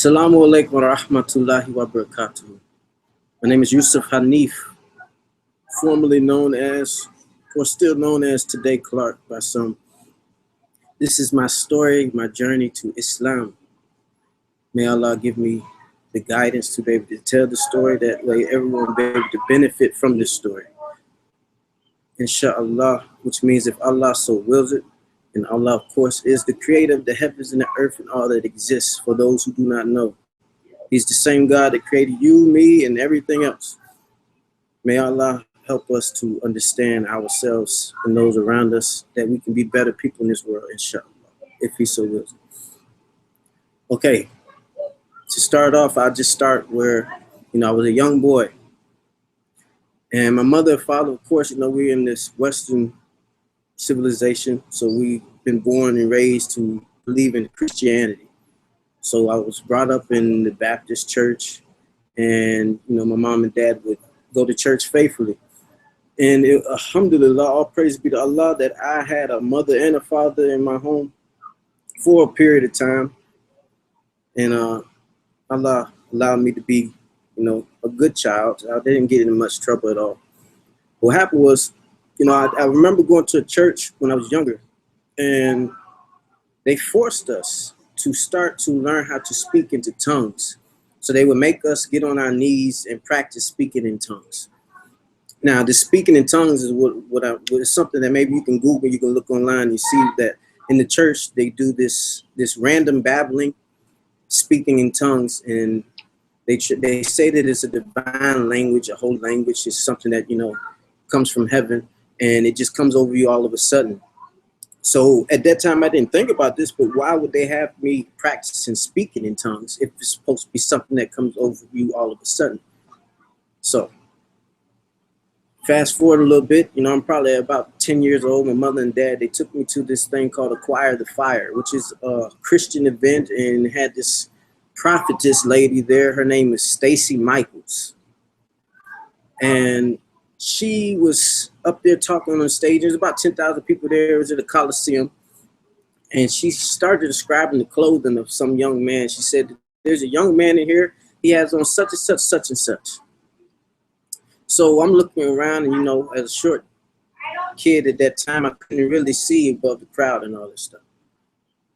Assalamu alaikum wa rahmatullahi wa barakatuh. My name is Yusuf Hanif, formerly known as, or still known as Today Clark by some. This is my story, my journey to Islam. May Allah give me the guidance to be able to tell the story. That way everyone will be able to benefit from this story. Inshallah, which means if Allah so wills it, and Allah, of course, is the creator of the heavens and the earth and all that exists for those who do not know. He's the same God that created you, me, and everything else. May Allah help us to understand ourselves and those around us, that we can be better people in this world, inshallah, if He so wills. Okay, to start off, I'll just start where, I was a young boy. And my mother and father, of course, we're in this Western civilization, so we've been born and raised to believe in Christianity. So I was brought up in the Baptist church, and my mom and dad would go to church faithfully. And alhamdulillah, all praise be to Allah, that I had a mother and a father in my home for a period of time. And Allah allowed me to be, a good child. I didn't get in much trouble at all. What happened was, I remember going to a church when I was younger, and they forced us to start to learn how to speak into tongues. So they would make us get on our knees and practice speaking in tongues. Now, the speaking in tongues is what is something that maybe you can Google, you can look online, you see that in the church they do this random babbling, speaking in tongues, and they say that it's a divine language, a holy language. Is something that comes from heaven, and it just comes over you all of a sudden. So at that time, I didn't think about this, but why would they have me practicing speaking in tongues if it's supposed to be something that comes over you all of a sudden? So fast forward a little bit, I'm probably about 10 years old. My mother and dad, they took me to this thing called Acquire the Fire, which is a Christian event, and had this prophetess lady there. Her name is Stacy Michaels. And she was up there talking on stage. There's about 10,000 people there. It was at the Coliseum. And she started describing the clothing of some young man. She said, there's a young man in here. He has on such and such, such and such. So I'm looking around, and, as a short kid at that time, I couldn't really see above the crowd and all this stuff.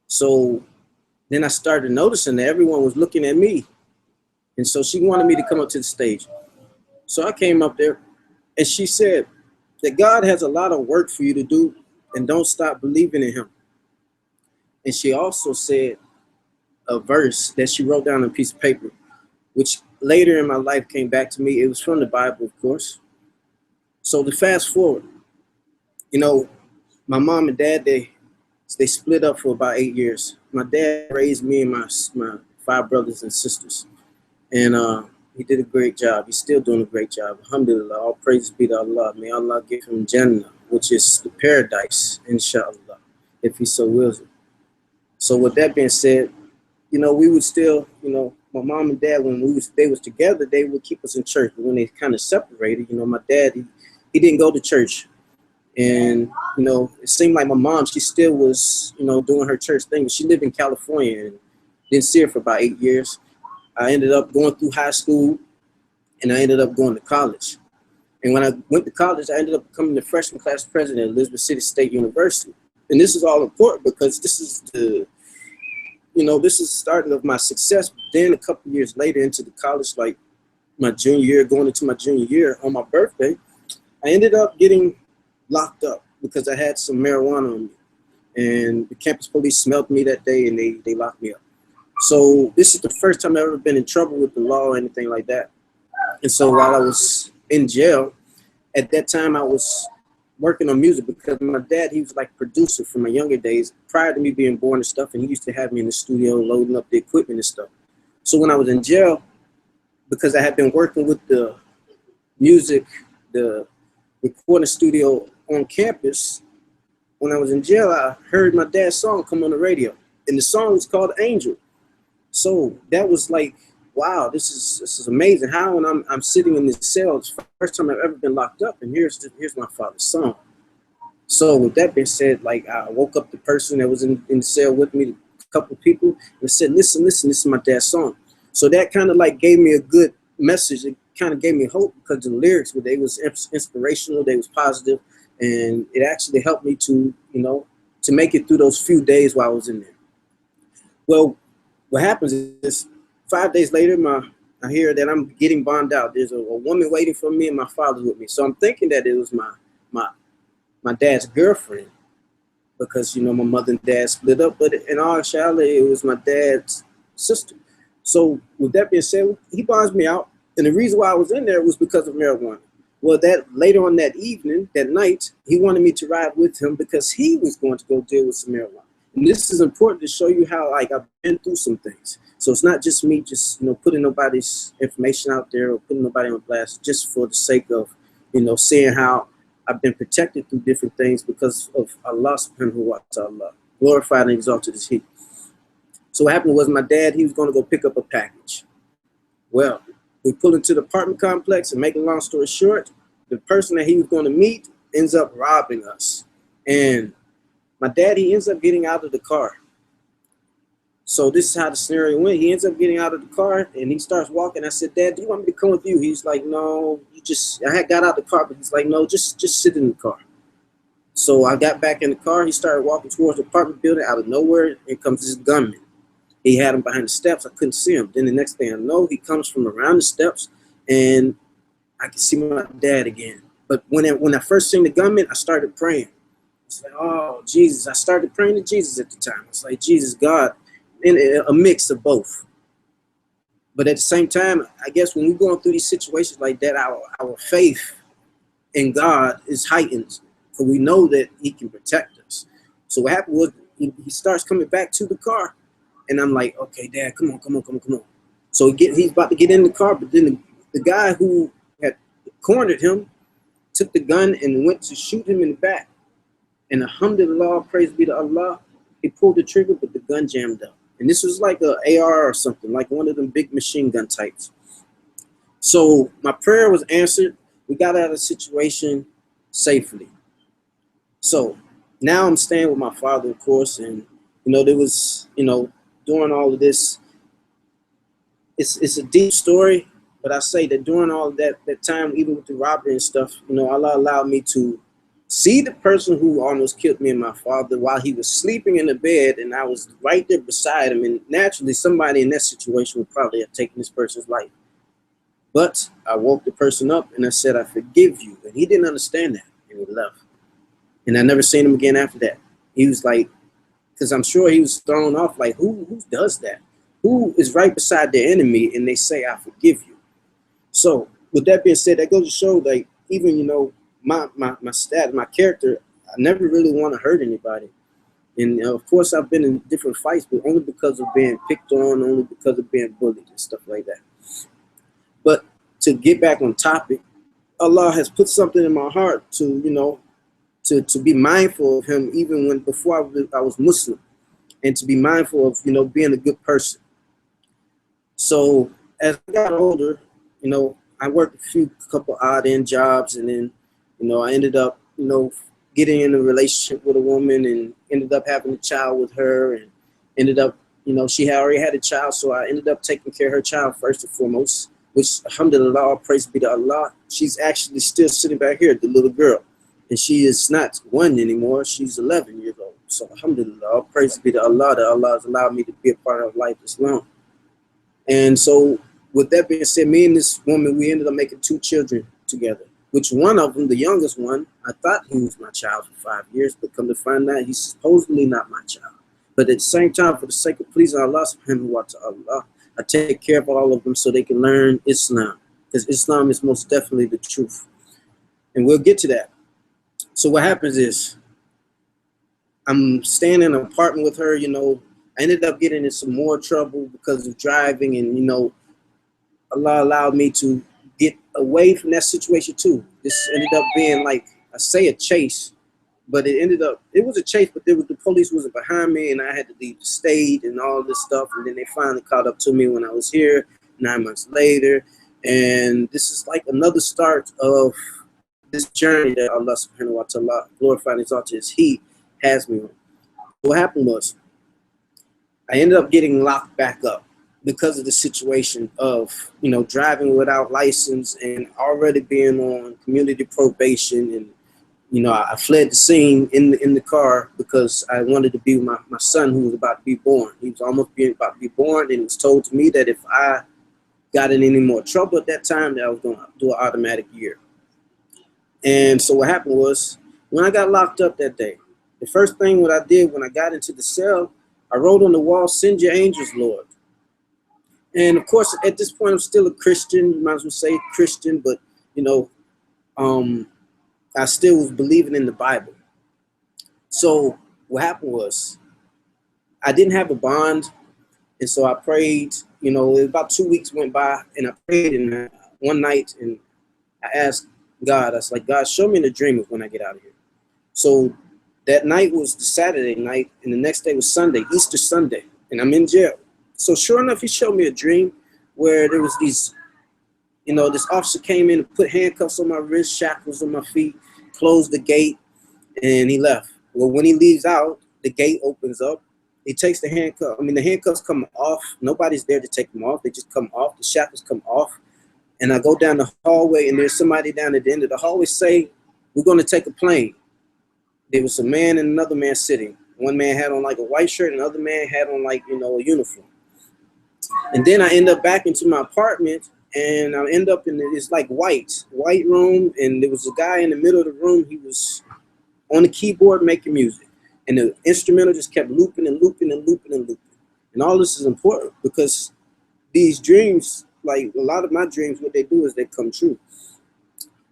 So then I started noticing that everyone was looking at me. And so she wanted me to come up to the stage. So I came up there. And she said that God has a lot of work for you to do, and don't stop believing in Him. And she also said a verse that she wrote down on a piece of paper, which later in my life came back to me. It was from the Bible, of course. So to fast forward, my mom and dad, they split up for about 8 years. My dad raised me and my 5 brothers and sisters. And he did a great job. He's still doing a great job. Alhamdulillah, all praises be to Allah. May Allah give him Jannah, which is the paradise, inshallah, if He so wills it. So with that being said, we would still, my mom and dad, when they was together, they would keep us in church. But when they kind of separated, my dad, he didn't go to church. And, it seemed like my mom, she still was, doing her church thing. She lived in California and didn't see her for about 8 years. I ended up going through high school, and I ended up going to college. And when I went to college, I ended up becoming the freshman class president at Elizabeth City State University. And this is all important because this is this is the starting of my success. Then a couple years later into the college, like my junior year, going into my junior year, on my birthday, I ended up getting locked up because I had some marijuana on me. And the campus police smelled me that day, and they locked me up. So this is the first time I've ever been in trouble with the law or anything like that. And so while I was in jail, at that time I was working on music because my dad, he was like producer from my younger days prior to me being born and stuff. And he used to have me in the studio loading up the equipment and stuff. So when I was in jail, because I had been working with the music, the recording studio on campus, when I was in jail, I heard my dad's song come on the radio. And the song was called Angel. So that was like, wow, this is amazing. How when I'm sitting in this cell, it's the first time I've ever been locked up, and here's my father's song. So with that being said, like I woke up the person that was in the cell with me, the a couple people and said, listen, this is my dad's song. So that kind of like gave me a good message. It kind of gave me hope because the lyrics, they was inspirational, they was positive, and it actually helped me to, to make it through those few days while I was in there. Well, what happens is 5 days later, I hear that I'm getting bombed out. There's a woman waiting for me and my father's with me. So I'm thinking that it was my dad's girlfriend because, my mother and dad split up. But in all actuality, it was my dad's sister. So with that being said, he bombs me out. And the reason why I was in there was because of marijuana. Well, that later on that evening, that night, he wanted me to ride with him because he was going to go deal with some marijuana. And this is important to show you how, like, I've been through some things. So it's not just me just, putting nobody's information out there or putting nobody on blast just for the sake of, seeing how I've been protected through different things because of Allah subhanahu wa ta'ala. Glorified and exalted is He. So what happened was my dad, he was going to go pick up a package. Well, we pull into the apartment complex, and make a long story short, the person that he was going to meet ends up robbing us. And my dad, he ends up getting out of the car. So this is how the scenario went. He ends up getting out of the car and he starts walking. I said, Dad, do you want me to come with you? He's like, no, I had got out of the car, but he's like, no, just sit in the car. So I got back in the car. He started walking towards the apartment building. Out of nowhere, here comes this gunman. He had him behind the steps. I couldn't see him. Then the next thing I know, he comes from around the steps and I can see my dad again. But when I first seen the gunman, I started praying. It's like, oh, Jesus. I started praying to Jesus at the time. It's like, Jesus, God, in a mix of both. But at the same time, I guess when we're going through these situations like that, our faith in God is heightened, because we know that He can protect us. So what happened was he starts coming back to the car, and I'm like, okay, Dad, come on. So he's about to get in the car, but then the guy who had cornered him took the gun and went to shoot him in the back. And alhamdulillah, praise be to Allah, he pulled the trigger, but the gun jammed up. And this was like an AR or something, like one of them big machine gun types. So my prayer was answered. We got out of the situation safely. So now I'm staying with my father, of course, and there was, during all of this, it's a deep story, but I say that during all of that time, even with the robbery and stuff, Allah allowed me to see the person who almost killed me and my father while he was sleeping in the bed, and I was right there beside him. And naturally, somebody in that situation would probably have taken this person's life. But I woke the person up and I said, I forgive you. And he didn't understand that, and he left. And I never seen him again after that. He was like, because I'm sure he was thrown off, like, who does that? Who is right beside their enemy and they say, I forgive you? So with that being said, that goes to show, like, even, my character, I never really want to hurt anybody. And of course, I've been in different fights, but only because of being picked on, only because of being bullied and stuff like that. But to get back on topic, Allah has put something in my heart to, to be mindful of Him even before I was Muslim, and to be mindful of, being a good person. So as I got older, I worked a couple odd end jobs, and then, I ended up, getting in a relationship with a woman and ended up having a child with her, and ended up, she had already had a child. So I ended up taking care of her child first and foremost, which, alhamdulillah, all praise be to Allah. She's actually still sitting back here, the little girl. And she is not 1 anymore. She's 11 years old. So alhamdulillah, all praise be to Allah that Allah has allowed me to be a part of life this long. And so with that being said, me and this woman, we ended up making 2 children together, which one of them, the youngest one, I thought he was my child for 5 years, but come to find out he's supposedly not my child. But at the same time, for the sake of pleasing Allah subhanahu wa ta'ala, I take care of all of them so they can learn Islam, because Islam is most definitely the truth. And we'll get to that. So what happens is, I'm staying in an apartment with her, I ended up getting in some more trouble because of driving, and, Allah allowed me to get away from that situation too. This ended up being like, I say a chase, but it was a chase, but the police wasn't behind me, and I had to leave the state and all this stuff. And then they finally caught up to me when I was here 9 months later. And this is like another start of this journey that Allah subhanahu wa ta'ala, glorified and exalted as He, has me on. What happened was, I ended up getting locked back up because of the situation of, driving without license and already being on community probation. And, I fled the scene in the car because I wanted to be with my son who was about to be born. He was almost about to be born, and it was told to me that if I got in any more trouble at that time, that I was going to do an automatic year. And so what happened was, when I got locked up that day, the first thing what I did when I got into the cell, I wrote on the wall, "Send your angels, Lord." And of course, at this point, I'm still a Christian. You might as well say Christian, but I still was believing in the Bible. So what happened was, I didn't have a bond, and so I prayed. About 2 weeks went by, and I prayed, and one night, and I asked God. I was like, "God, show me in a dream of when I get out of here." So that night was the Saturday night, and the next day was Sunday, Easter Sunday, and I'm in jail. So sure enough, he showed me a dream where there was these, this officer came in and put handcuffs on my wrist, shackles on my feet, closed the gate, and he left. Well, when he leaves out, the gate opens up. He takes the handcuffs come off. Nobody's there to take them off. They just come off. The shackles come off. And I go down the hallway, and there's somebody down at the end of the hallway say, "We're going to take a plane." There was a man and another man sitting. One man had on like a white shirt, and the other man had on like, a uniform. And then I end up back into my apartment, and I end up in this like white room, and there was a guy in the middle of the room. He was on the keyboard making music, and the instrumental just kept looping and looping and looping and looping. And all this is important because these dreams, like a lot of my dreams, what they do is they come true.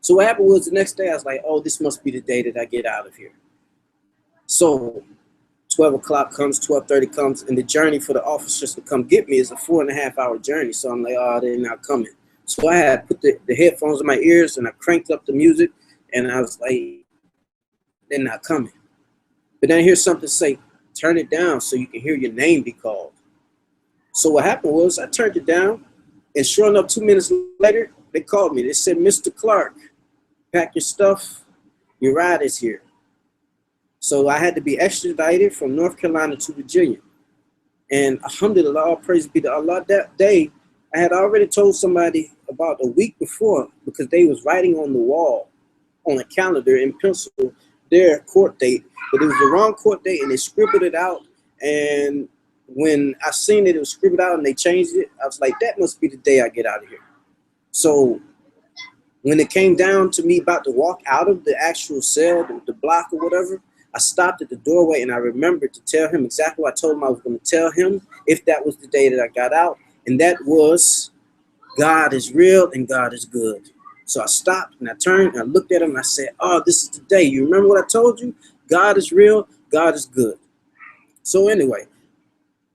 So what happened was, the next day I was like, "Oh, this must be the day that I get out of here." So 12 o'clock comes, 12:30 comes, and the journey for the officers to come get me is a 4.5-hour journey. So I'm like, "Oh, they're not coming." So I had put the headphones in my ears, and I cranked up the music, and I was like, "They're not coming." But then I hear something say, "Turn it down so you can hear your name be called." So what happened was, I turned it down, and sure enough, 2 minutes later, they called me. They said, "Mr. Clark, pack your stuff. Your ride is here." So I had to be extradited from North Carolina to Virginia. And alhamdulillah, all praise be to Allah, that day, I had already told somebody about a week before, because they was writing on the wall on a calendar in pencil their court date, but it was the wrong court date, and they scribbled it out. And when I seen it was scribbled out and they changed it, I was like, that must be the day I get out of here. So when it came down to me about to walk out of the actual cell, the block or whatever, I stopped at the doorway, and I remembered to tell him exactly what I told him I was going to tell him if that was the day that I got out. And that was, God is real and God is good. So I stopped and I turned and I looked at him and I said, "Oh, this is the day. You remember what I told you? God is real. God is good." So anyway,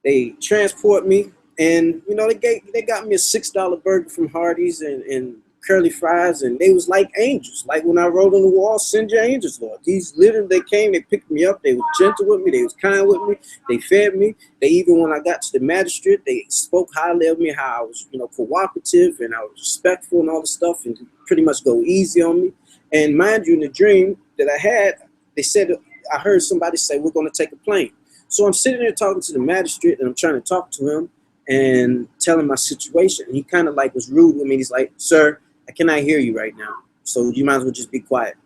they transport me, and they got me a $6 burger from Hardee's and curly fries, and they was like angels. Like when I wrote on the wall, "Send your angels, Lord." These literally, they came, they picked me up, they were gentle with me, they was kind with me, they fed me. They even, when I got to the magistrate, they spoke highly of me, how I was, cooperative and I was respectful and all this stuff, and pretty much go easy on me. And mind you, in the dream that I had, they said, I heard somebody say, "We're going to take a plane." So I'm sitting there talking to the magistrate, and I'm trying to talk to him and tell him my situation. And he kind of like was rude with me. He's like, "Sir, I cannot hear you right now, so you might as well just be quiet."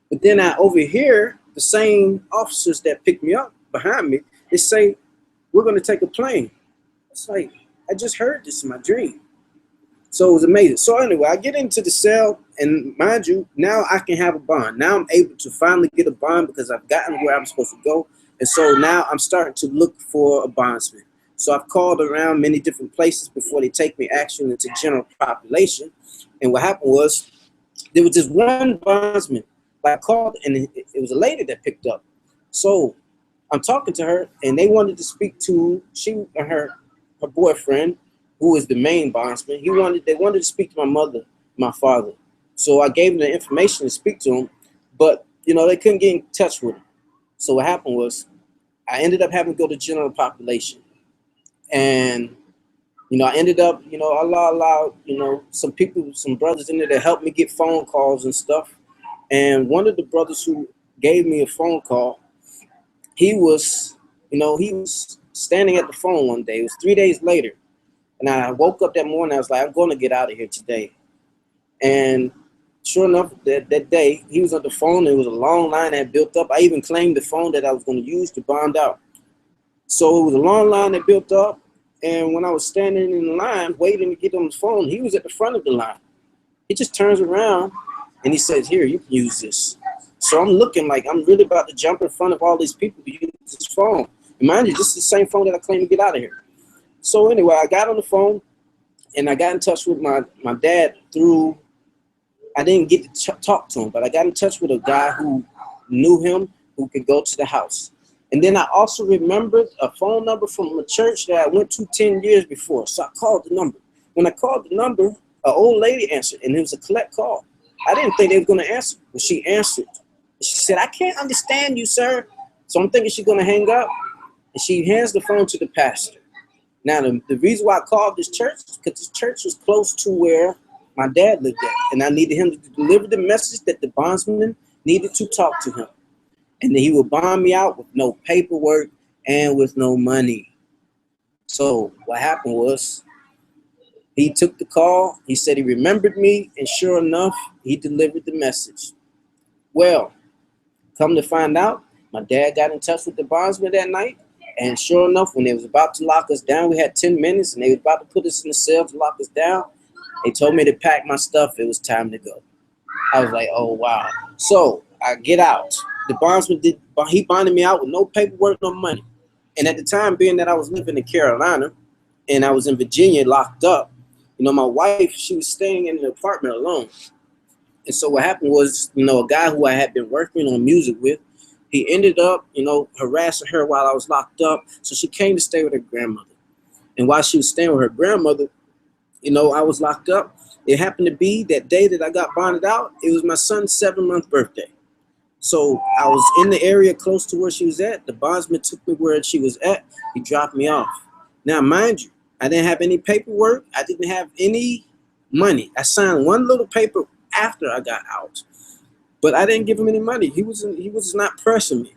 But then I overhear the same officers that picked me up behind me. They say, "We're going to take a plane." It's like, I just heard this in my dream. So it was amazing. So anyway, I get into the cell, and mind you, now I can have a bond. Now I'm able to finally get a bond because I've gotten where I'm supposed to go. And so now I'm starting to look for a bondsman. So I've called around many different places before they take me actually into general population. And what happened was, there was just one bondsman. I called, and it was a lady that picked up. So I'm talking to her, and they wanted to speak to her boyfriend, who is the main bondsman. They wanted to speak to my mother, my father. So I gave them the information to speak to him, but they couldn't get in touch with him. So what happened was, I ended up having to go to general population, and I ended up, Allah allowed, some people, some brothers in there that helped me get phone calls and stuff. And one of the brothers who gave me a phone call, he was standing at the phone one day. It was 3 days later. And I woke up that morning. I was like, I'm going to get out of here today. And sure enough, that day, he was on the phone. There was a long line that built up. I even claimed the phone that I was going to use to bond out. So it was a long line that built up. And when I was standing in the line waiting to get on the phone, he was at the front of the line. He just turns around and he says, here, you can use this. So I'm looking like I'm really about to jump in front of all these people to use this phone. And mind you, this is the same phone that I claimed to get out of here. So anyway, I got on the phone and I got in touch with my dad through, I didn't get to talk to him, but I got in touch with a guy who knew him who could go to the house. And then I also remembered a phone number from a church that I went to 10 years before. So I called the number. When I called the number, an old lady answered, and it was a collect call. I didn't think they were going to answer, but she answered. She said, I can't understand you, sir. So I'm thinking she's going to hang up. And she hands the phone to the pastor. Now, the reason why I called this church is because this church was close to where my dad lived at. And I needed him to deliver the message that the bondsman needed to talk to him. And then he would bond me out with no paperwork and with no money. So what happened was he took the call. He said he remembered me. And sure enough, he delivered the message. Well, come to find out, my dad got in touch with the bondsman that night. And sure enough, when they was about to lock us down, we had 10 minutes and they was about to put us in the cell to lock us down. They told me to pack my stuff. It was time to go. I was like, oh, wow. So I get out. The bondsman he bonded me out with no paperwork, no money. And at the time, being that I was living in Carolina and I was in Virginia locked up, you know, my wife, she was staying in an apartment alone. And so what happened was, you know, a guy who I had been working on music with, he ended up, you know, harassing her while I was locked up. So she came to stay with her grandmother. And while she was staying with her grandmother, you know, I was locked up. It happened to be that day that I got bonded out. It was my son's 7-month birthday. So I was in the area close to where she was at. The bondsman took me where she was at. He dropped me off. Now, mind you, I didn't have any paperwork. I didn't have any money. I signed one little paper after I got out, but I didn't give him any money. He was not pressing me.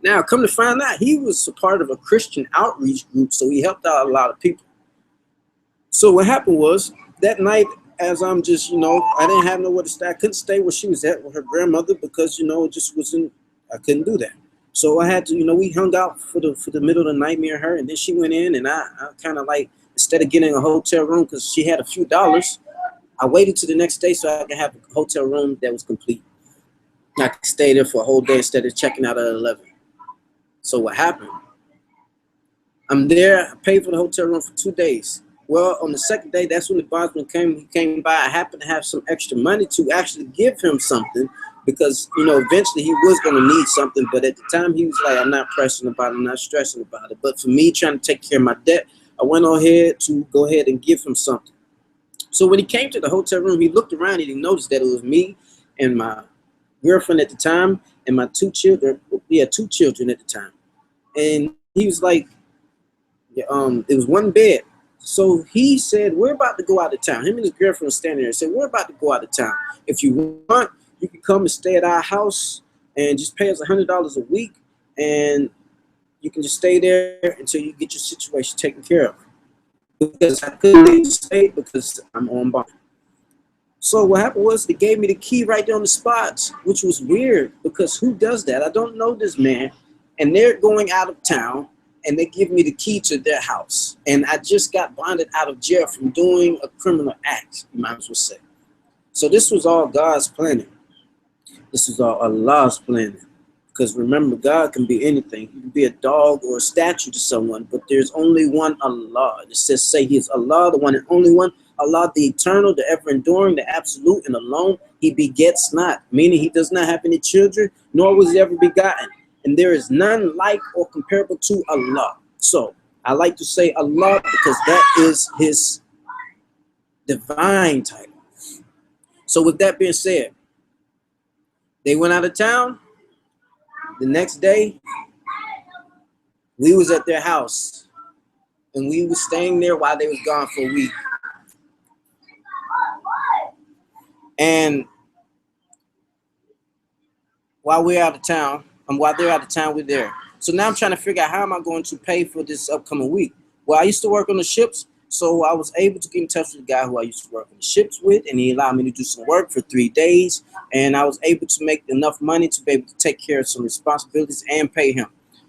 Now, come to find out, he was a part of a Christian outreach group, so he helped out a lot of people. So what happened was that night, as I'm just, you know, I didn't have nowhere to stay. I couldn't stay where she was at with her grandmother because, you know, it just wasn't, I couldn't do that. So I had to, you know, we hung out for the middle of the night, me and her, and then she went in and I kind of like, instead of getting a hotel room because she had a few dollars, I waited till the next day so I could have a hotel room that was complete. I could stay there for a whole day instead of checking out at 11. So what happened? I'm there, I paid for the hotel room for 2 days. Well, on the second day, that's when the bondsman came by. I happened to have some extra money to actually give him something because, you know, eventually he was going to need something. But at the time, he was like, I'm not pressing about it. I'm not stressing about it. But for me trying to take care of my debt, I went on ahead to go ahead and give him something. So when he came to the hotel room, he looked around and he noticed that it was me and my girlfriend at the time and my 2 children. We had 2 children at the time. And he was like, it was one bed. So he said, we're about to go out of town. Him and his girlfriend were standing there and said, we're about to go out of town. If you want, you can come and stay at our house and just pay us $100 a week. And you can just stay there until you get your situation taken care of. Because I couldn't leave the state because I'm on bond. So what happened was they gave me the key right there on the spot, which was weird because who does that? I don't know this man. And they're going out of town. And they give me the key to their house. And I just got bonded out of jail from doing a criminal act, you might as well say. So this was all God's planning. This was all Allah's planning. Because remember, God can be anything. He can be a dog or a statue to someone, but there's only one Allah. It says, say he is Allah, the one and only one. Allah, the eternal, the ever-enduring, the absolute and alone. He begets not, meaning he does not have any children, nor was he ever begotten. And there is none like or comparable to Allah. So I like to say Allah because that is his divine title. So with that being said, they went out of town. The next day, we was at their house. And we was staying there while they was gone for a week. And while we're out of town, while they're out of town, we're there. So now I'm trying to figure out how am I going to pay for this upcoming week. Well, I used to work on the ships, so I was able to get in touch with the guy who I used to work on the ships with, and he allowed me to do some work for 3 days, and I was able to make enough money to be able to take care of some responsibilities and pay him.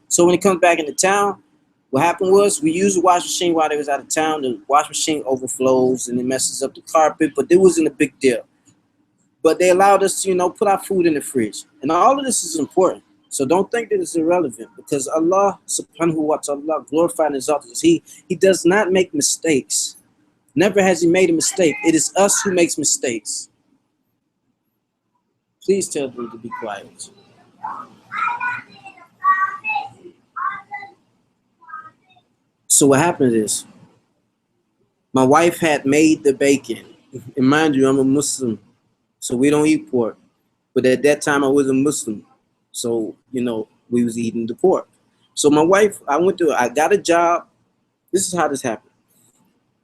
So when he comes back into town, what happened was we used the wash machine while they was out of town. The wash machine overflows and it messes up the carpet, but it wasn't a big deal. But they allowed us to, put our food in the fridge. And all of this is important. So don't think that it's irrelevant, because Allah subhanahu wa ta'ala glorified and exalted us. He does not make mistakes. Never has he made a mistake. It is us who makes mistakes. Please tell them to be quiet. So what happened is, my wife had made the bacon. And mind you, I'm a Muslim, so we don't eat pork. But at that time, I was a Muslim. So, we was eating the pork. So my wife, I got a job. This is how this happened.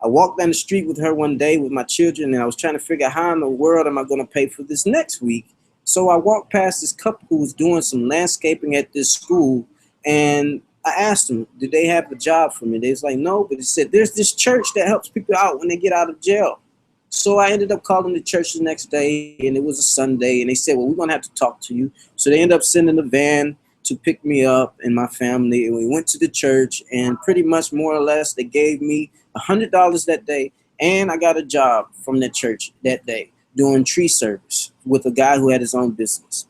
I walked down the street with her one day with my children, and I was trying to figure out how in the world am I going to pay for this next week. So I walked past this couple who was doing some landscaping at this school, and I asked them, did they have a job for me? They was like, no, but they said, there's this church that helps people out when they get out of jail. So I ended up calling the church the next day, and it was a Sunday, and they said, well, we're going to have to talk to you. So they ended up sending a van to pick me up and my family, and we went to the church, and pretty much more or less they gave me $100 that day, and I got a job from the church that day doing tree service with a guy who had his own business.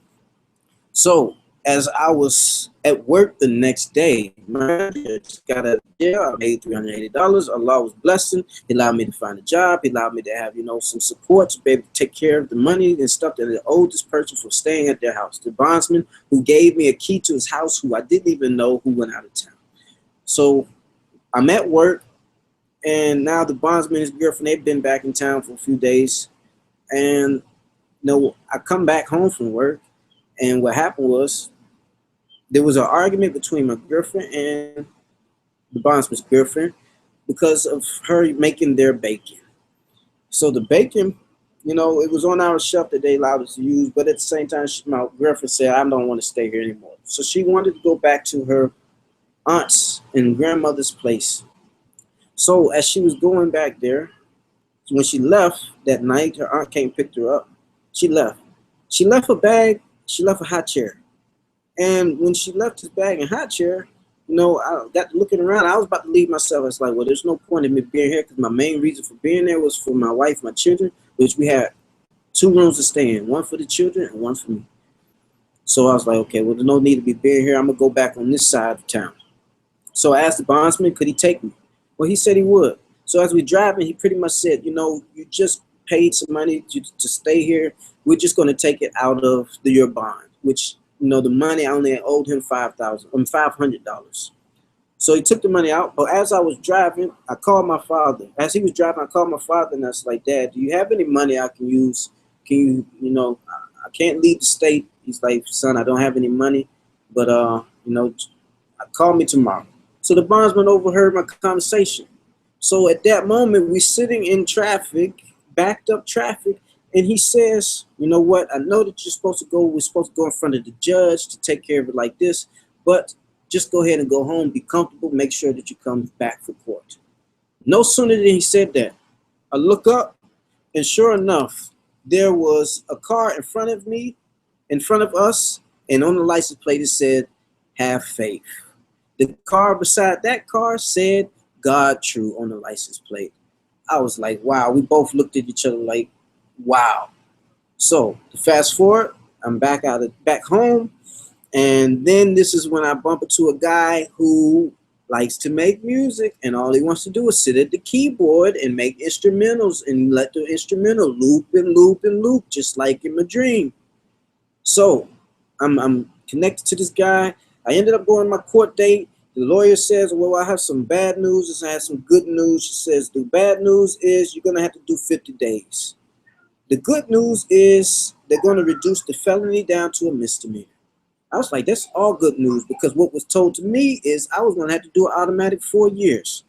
So as I was at work the next day, I just got out of jail. I made $380. Allah was blessing. He allowed me to find a job. He allowed me to have, some support to be able to take care of the money and stuff that I owed this person for staying at their house. The bondsman who gave me a key to his house, who I didn't even know, who went out of town. So I'm at work, and now the bondsman and his girlfriend, they've been back in town for a few days. And, I come back home from work, and what happened was, there was an argument between my girlfriend and the bondsman's girlfriend because of her making their bacon. So the bacon, it was on our shelf that they allowed us to use, but at the same time, my girlfriend said, I don't want to stay here anymore. So she wanted to go back to her aunt's and grandmother's place. So as she was going back there, when she left that night, her aunt came and picked her up. She left. She left a bag. She left a hot chair. And when she left his bag and hot chair, I got looking around. I was about to leave myself. It's like, well, there's no point in me being here, because my main reason for being there was for my wife, my children, which we had 2 rooms to stay in, one for the children and one for me. So I was like, okay, well, there's no need to be being here. I'm going to go back on this side of town. So I asked the bondsman, could he take me? Well, he said he would. So as we driving, he pretty much said, you just paid some money to stay here. We're just going to take it out of your bond, which, the money I only owed him $500. So he took the money out. But as I was driving, I called my father. As he was driving, I called my father, and I was like, Dad, do you have any money I can use? Can you, I can't leave the state. He's like, son, I don't have any money, but, call me tomorrow. So the bondsman overheard my conversation. So at that moment, we're sitting in traffic, backed up traffic, and he says, you know what, I know that we're supposed to go in front of the judge to take care of it like this, but just go ahead and go home, be comfortable, make sure that you come back for court. No sooner than he said that, I look up, and sure enough, there was a car in front of me, in front of us, and on the license plate it said, have faith. The car beside that car said, God true on the license plate. I was like, wow. We both looked at each other like, wow. So to fast forward, I'm back home, and then this is when I bump into a guy who likes to make music, and all he wants to do is sit at the keyboard and make instrumentals and let the instrumental loop and loop and loop, just like in my dream. So I'm connected to this guy. I ended up going to my court date. The lawyer says, well, I have some bad news and I have some good news. She says, the bad news is you're going to have to do 50 days. The good news is they're going to reduce the felony down to a misdemeanor. I was like, that's all good news, because what was told to me is I was going to have to do an automatic 4 years.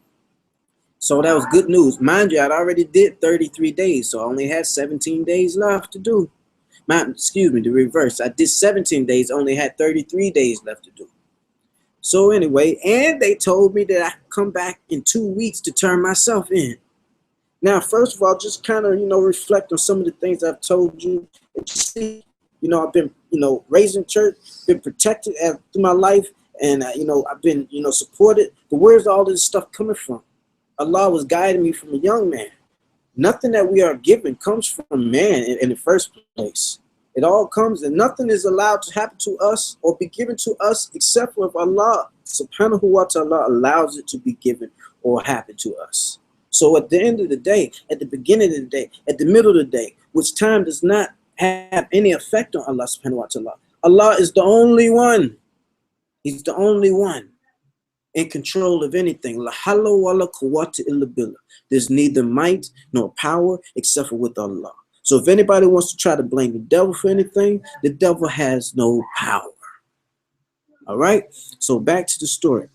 So that was good news. Mind you, I'd already did 33 days, so I only had 17 days left to do. The reverse. I did 17 days, only had 33 days left to do. So anyway, and they told me that I could come back in 2 weeks to turn myself in. Now, first of all, just kind of, reflect on some of the things I've told you. And just see, I've been, raised in church, been protected through my life, and, I've been, supported. But where's all this stuff coming from? Allah was guiding me from a young man. Nothing that we are given comes from man in the first place. It all comes, and nothing is allowed to happen to us or be given to us except for if Allah subhanahu wa ta'ala allows it to be given or happen to us. So at the end of the day, at the beginning of the day, at the middle of the day, which time does not have any effect on Allah subhanahu wa ta'ala. Allah is the only one. He's the only one in control of anything. La hawla wa la quwwata illa billah. There's neither might nor power except for with Allah. So if anybody wants to try to blame the devil for anything, the devil has no power. All right? So back to the story.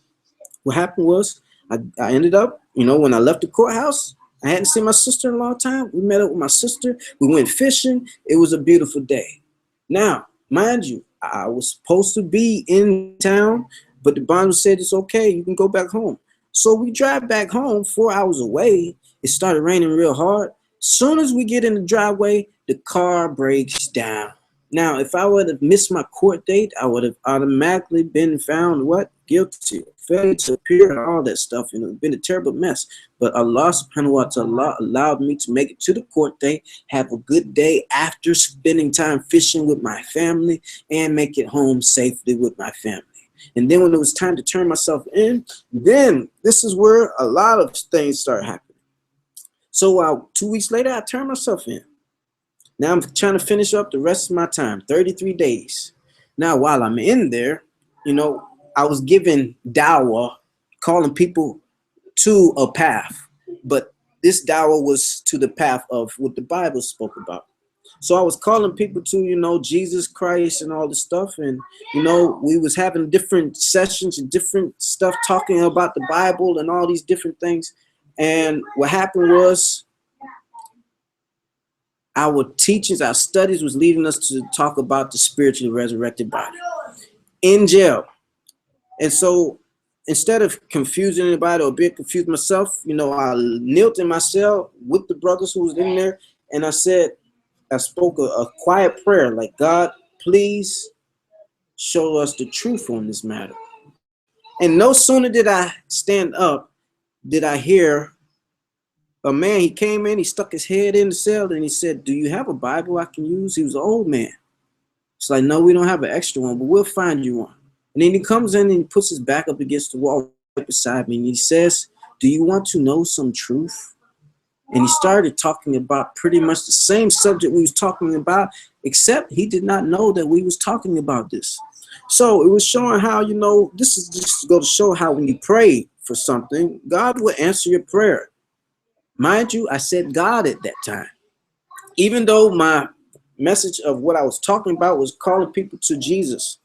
What happened was I ended up, when I left the courthouse, I hadn't seen my sister in a long time. We met up with my sister. We went fishing. It was a beautiful day. Now, mind you, I was supposed to be in town, but the bond said it's okay. You can go back home. So we drive back home 4 hours away. It started raining real hard. Soon as we get in the driveway, the car breaks down. Now, if I would have missed my court date, I would have automatically been found what? Guilty. Failure to appear and all that stuff. It's been a terrible mess. But Allah subhanahu wa ta'ala allowed me to make it to the court date, have a good day after spending time fishing with my family, and make it home safely with my family. And then when it was time to turn myself in, then this is where a lot of things start happening. So 2 weeks later, I turned myself in. Now I'm trying to finish up the rest of my time, 33 days. Now, while I'm in there, I was given dawah, calling people to a path. But this dawah was to the path of what the Bible spoke about. So I was calling people to, Jesus Christ and all this stuff. And, we was having different sessions and different stuff talking about the Bible and all these different things. And what happened was our teachings, our studies was leading us to talk about the spiritually resurrected body in jail. And so instead of confusing anybody or being confused myself, I knelt in my cell with the brothers who was in there. And I spoke a quiet prayer like, God, please show us the truth on this matter. And no sooner did I stand up, did I hear a man. He came in, he stuck his head in the cell, and he said, do you have a Bible I can use? He was an old man. It's like, no, we don't have an extra one, but we'll find you one. And then he comes in and he puts his back up against the wall right beside me, and he says, do you want to know some truth? And he started talking about pretty much the same subject we was talking about, except he did not know that we was talking about this. So it was showing how, this is just to go to show how when you pray for something, God will answer your prayer. Mind you, I said God at that time. Even though my message of what I was talking about was calling people to Jesus.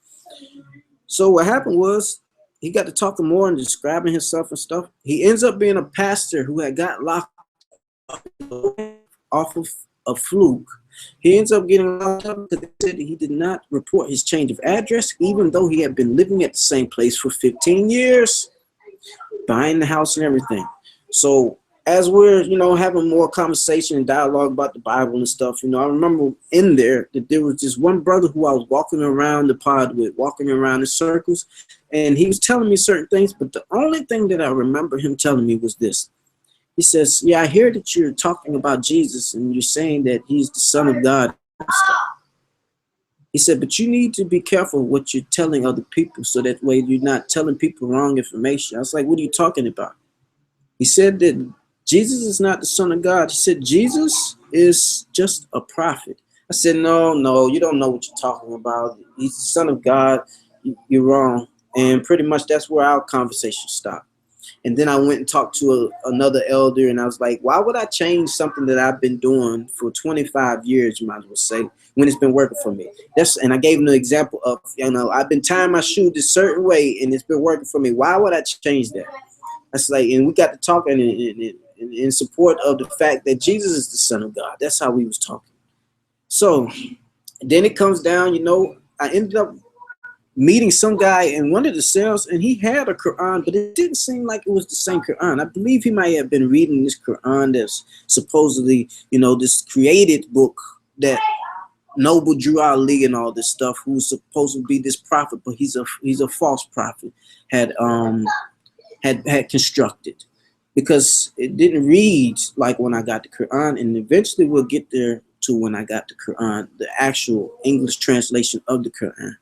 So what happened was he got to talking more and describing himself and stuff. He ends up being a pastor who had got locked off of a fluke. He ends up getting locked up because they said he did not report his change of address, even though he had been living at the same place for 15 years, buying the house and everything. So as we're, having more conversation and dialogue about the Bible and stuff, I remember in there that there was this one brother who I was walking around the pod with, walking around in circles, and he was telling me certain things, but the only thing that I remember him telling me was this. He says, yeah, I hear that you're talking about Jesus and you're saying that he's the Son of God. He said, but you need to be careful what you're telling other people so that way you're not telling people wrong information. I was like, what are you talking about? He said that Jesus is not the Son of God. He said, Jesus is just a prophet. I said, no, you don't know what you're talking about. He's the Son of God. You're wrong. And pretty much that's where our conversation stopped. And then I went and talked to another elder, and I was like, why would I change something that I've been doing for 25 years, you might as well say, when it's been working for me? And I gave him the example of, I've been tying my shoe this certain way, and it's been working for me. Why would I change that? That's like, and we got to talking in support of the fact that Jesus is the Son of God. That's how we was talking. So then it comes down, I ended up meeting some guy in one of the cells, and he had a Quran, but it didn't seem like it was the same Quran. I believe he might have been reading this Quran that's supposedly, this created book that Noble Drew Ali and all this stuff, who's supposed to be this prophet, but he's a false prophet, had constructed, because it didn't read like when I got the Quran, and eventually we'll get there to when I got the Quran, the actual English translation of the Quran.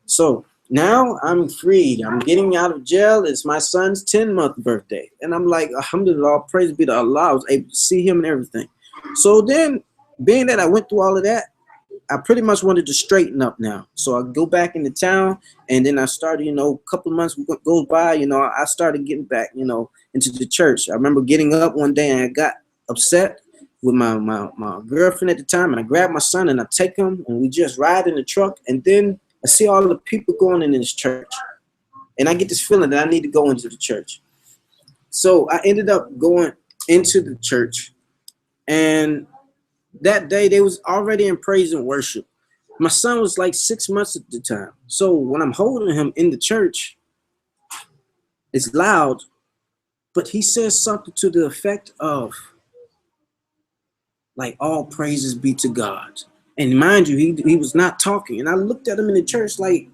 So now I'm free. I'm getting out of jail. It's my son's 10-month birthday. And I'm like, alhamdulillah, praise be to Allah, I was able to see him and everything. So then, being that I went through all of that, I pretty much wanted to straighten up now. So I go back into town, and then I started, a couple of months goes by, I started getting back, into the church. I remember getting up one day and I got upset with my girlfriend at the time, and I grabbed my son and I take him and we just ride in the truck, and then I see all the people going in this church, and I get this feeling that I need to go into the church. So I ended up going into the church, and that day they was already in praise and worship. My son was like 6 months at the time. So when I'm holding him in the church, it's loud, but he says something to the effect of, like, all praises be to God. And mind you, he was not talking. And I looked at him in the church like,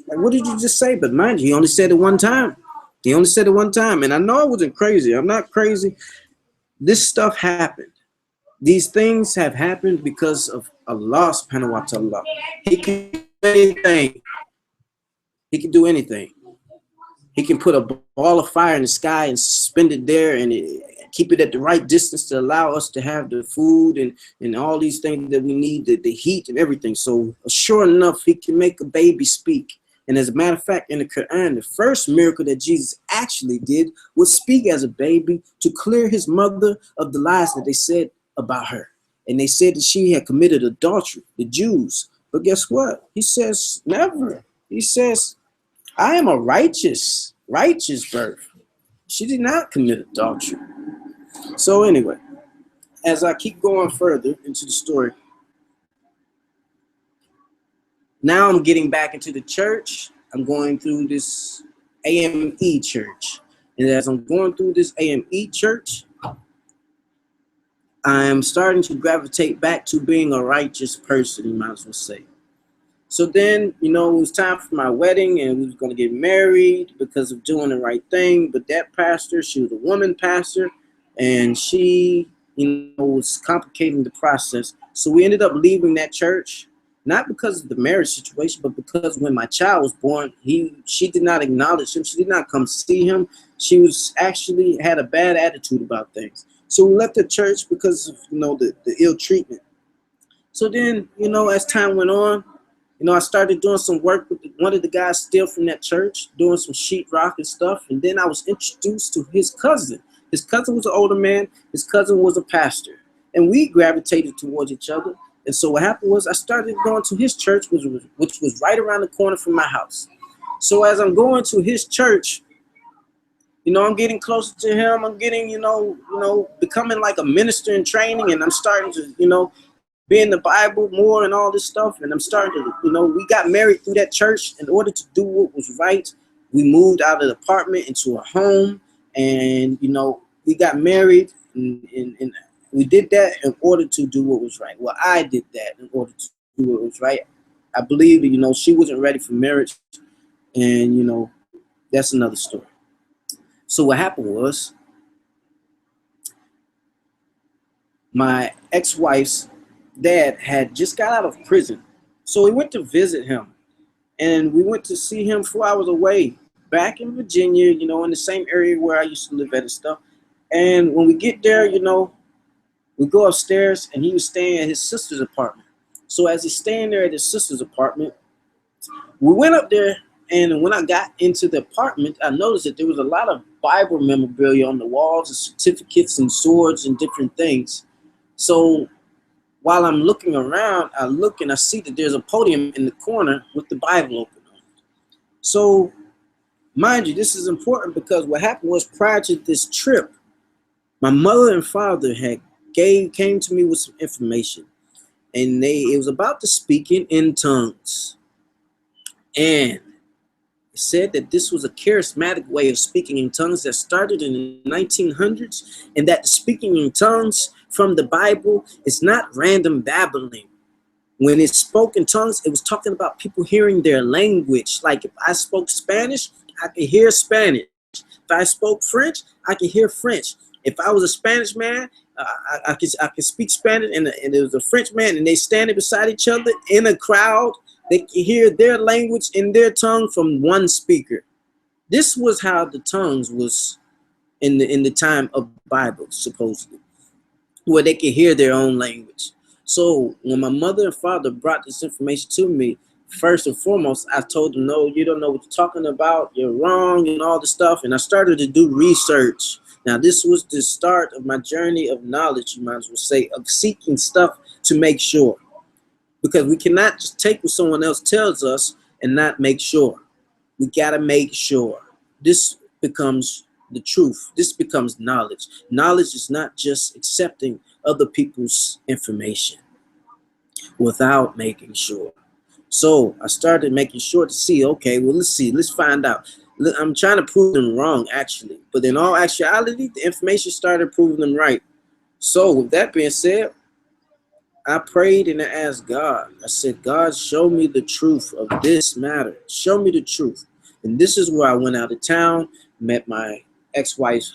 what did you just say? But mind you, he only said it one time. He only said it one time. And I know I wasn't crazy. I'm not crazy. This stuff happened. These things have happened because of Allah subhanahu wa ta'ala. He can do anything. He can do anything. He can put a ball of fire in the sky and suspend it there and keep it at the right distance to allow us to have the food and all these things that we need, the heat and everything. So sure enough, he can make a baby speak. And as a matter of fact, in the Quran, the first miracle that Jesus actually did was speak as a baby to clear his mother of the lies that they said about her. And they said that she had committed adultery, the Jews. But guess what? He says, never. He says, I am a righteous birth. She did not commit adultery. So anyway, as I keep going further into the story, now I'm getting back into the church. I'm going through this AME church. And as I'm going through this AME church, I am starting to gravitate back to being a righteous person, you might as well say. So then, it was time for my wedding, and we was going to get married because of doing the right thing. But that pastor, she was a woman pastor, and she, was complicating the process. So we ended up leaving that church, not because of the marriage situation, but because when my child was born, she did not acknowledge him. She did not come see him. She was actually had a bad attitude about things. So we left the church because of, the ill treatment. So then, as time went on, I started doing some work with one of the guys still from that church, doing some sheetrock and stuff. And then I was introduced to his cousin. His cousin was an older man. His cousin was a pastor. And we gravitated towards each other. And so what happened was I started going to his church, which was right around the corner from my house. So as I'm going to his church, I'm getting closer to him. I'm getting, becoming like a minister in training. And I'm starting to, be in the Bible more and all this stuff. And I'm starting to, we got married through that church. In order to do what was right, we moved out of the apartment into a home. And, we got married. And we did that in order to do what was right. Well, I did that in order to do what was right. I believe that, she wasn't ready for marriage. And, that's another story. So what happened was my ex-wife's dad had just got out of prison. So we went to visit him, and we went to see him 4 hours away back in Virginia, in the same area where I used to live at and stuff. And when we get there, we go upstairs, and he was staying at his sister's apartment. So as he's staying there at his sister's apartment, we went up there, and when I got into the apartment, I noticed that there was a lot of Bible memorabilia on the walls, and certificates and swords and different things. So while I'm looking around, I look and I see that there's a podium in the corner with the Bible open on it. So mind you, this is important because what happened was prior to this trip, my mother and father came to me with some information. and it was about the speaking in tongues. And it said that this was a charismatic way of speaking in tongues that started in the 1900s, and that speaking in tongues from the Bible is not random babbling. When it spoke in tongues, it was talking about people hearing their language. Like if I spoke Spanish, I could hear Spanish. If I spoke French, I could hear French. If I was a Spanish man, I could speak Spanish, and there was a French man, and they standing beside each other in a crowd. They could hear their language in their tongue from one speaker. This was how the tongues was in the time of the Bible, supposedly, where they could hear their own language. So when my mother and father brought this information to me, first and foremost, I told them, no, you don't know what you're talking about. You're wrong and all this stuff. And I started to do research. Now, this was the start of my journey of knowledge, you might as well say, of seeking stuff to make sure. Because we cannot just take what someone else tells us and not make sure. We got to make sure. This becomes the truth. This becomes knowledge. Knowledge is not just accepting other people's information without making sure. So I started making sure to see, okay, well, let's see, let's find out. I'm trying to prove them wrong, actually. But in all actuality, the information started proving them right. So with that being said, I prayed and I asked God. I said, God, show me the truth of this matter. Show me the truth. And this is where I went out of town, met my ex-wife's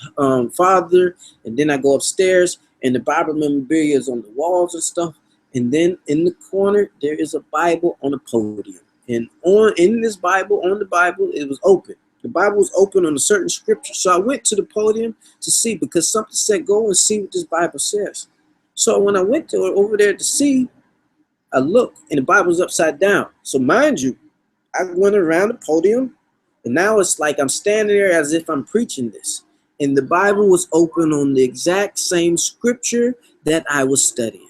father, and then I go upstairs, and the Bible memorabilia is on the walls and stuff. And then in the corner, there is a Bible on a podium. And in this Bible, on the Bible, it was open. The Bible was open on a certain scripture. So I went to the podium to see, because something said, go and see what this Bible says. So when I went over there to see, I looked, and the Bible was upside down. So mind you, I went around the podium, and now it's like I'm standing there as if I'm preaching this. And the Bible was open on the exact same scripture that I was studying.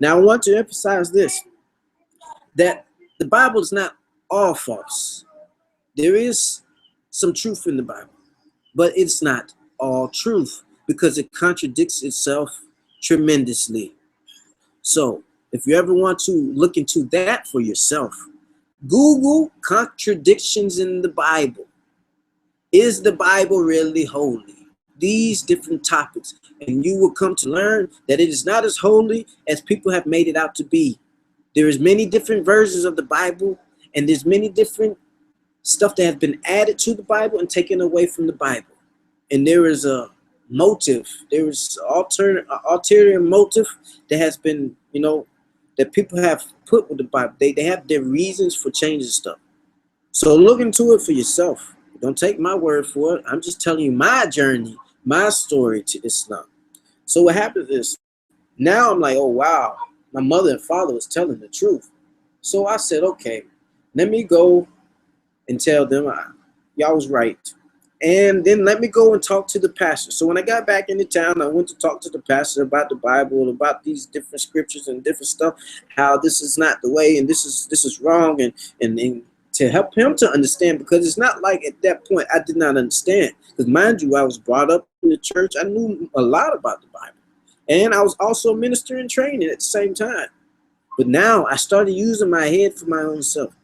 Now I want to emphasize this, that the Bible is not all false. There is some truth in the Bible, but it's not all truth, because it contradicts itself tremendously. So if you ever want to look into that for yourself, Google contradictions in the Bible. Is the Bible really holy? These different topics, and you will come to learn that it is not as holy as people have made it out to be. There is many different versions of the Bible, and there's many different stuff that has been added to the Bible and taken away from the Bible. And there is a motive, there is ulterior motive that has been, that people have put with the Bible. They have their reasons for changing stuff. So look into it for yourself. Don't take my word for it. I'm just telling you my journey, my story to Islam. So what happens is, now I'm like, oh wow, my mother and father was telling the truth. So I said, okay, let me go and tell them y'all was right. And then let me go and talk to the pastor. So when I got back into town, I went to talk to the pastor about the Bible, about these different scriptures and different stuff, how this is not the way and this is wrong, and to help him to understand, because it's not like at that point I did not understand. Because mind you, I was brought up in the church. I knew a lot about the Bible. And I was also a minister in training at the same time. But now I started using my head for my own self.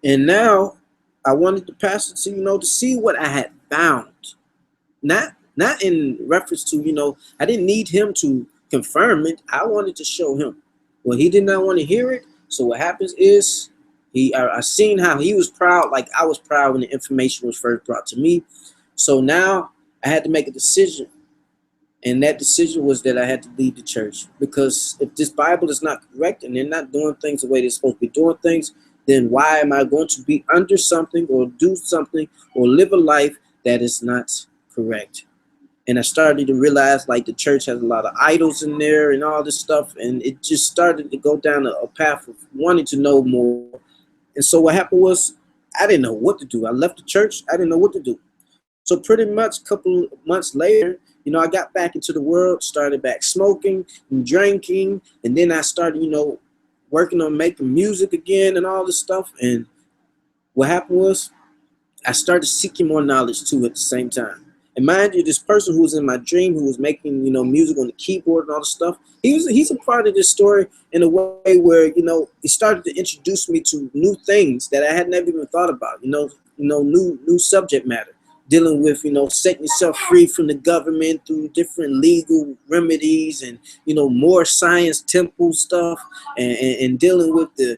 And now I wanted the pastor to, to see what I had found. Not in reference to, I didn't need him to confirm it. I wanted to show him. Well, he did not want to hear it. So what happens is, I seen how he was proud, like I was proud when the information was first brought to me. So now I had to make a decision. And that decision was that I had to leave the church. Because if this Bible is not correct and they're not doing things the way they're supposed to be doing things, then why am I going to be under something or do something or live a life that is not correct? And I started to realize, like, the church has a lot of idols in there and all this stuff. And it just started to go down a path of wanting to know more. And so what happened was, I didn't know what to do. I left the church. I didn't know what to do. So pretty much a couple of months later, I got back into the world, started back smoking and drinking. And then I started, working on making music again and all this stuff. And what happened was, I started seeking more knowledge too at the same time. And mind you, this person who was in my dream, who was making, music on the keyboard and all the stuff, he's a part of this story in a way where, he started to introduce me to new things that I had never even thought about, new subject matter, dealing with, setting yourself free from the government through different legal remedies and, more science temple stuff, and dealing with the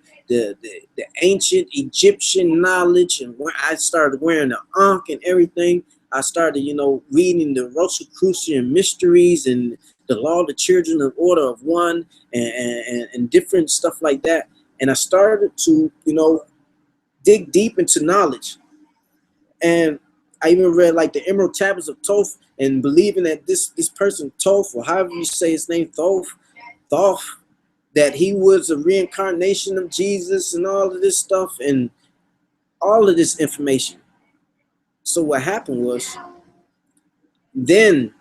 ancient Egyptian knowledge. And when I started wearing the Ankh and everything, I started, reading the Rosicrucian mysteries and the law of the children of order of one, and different stuff like that. And I started to, dig deep into knowledge. And I even read like the Emerald Tablets of Thoth, and believing that this person Thoth, or however you say his name, Thoth, that he was a reincarnation of Jesus and all of this stuff and all of this information. So what happened was, then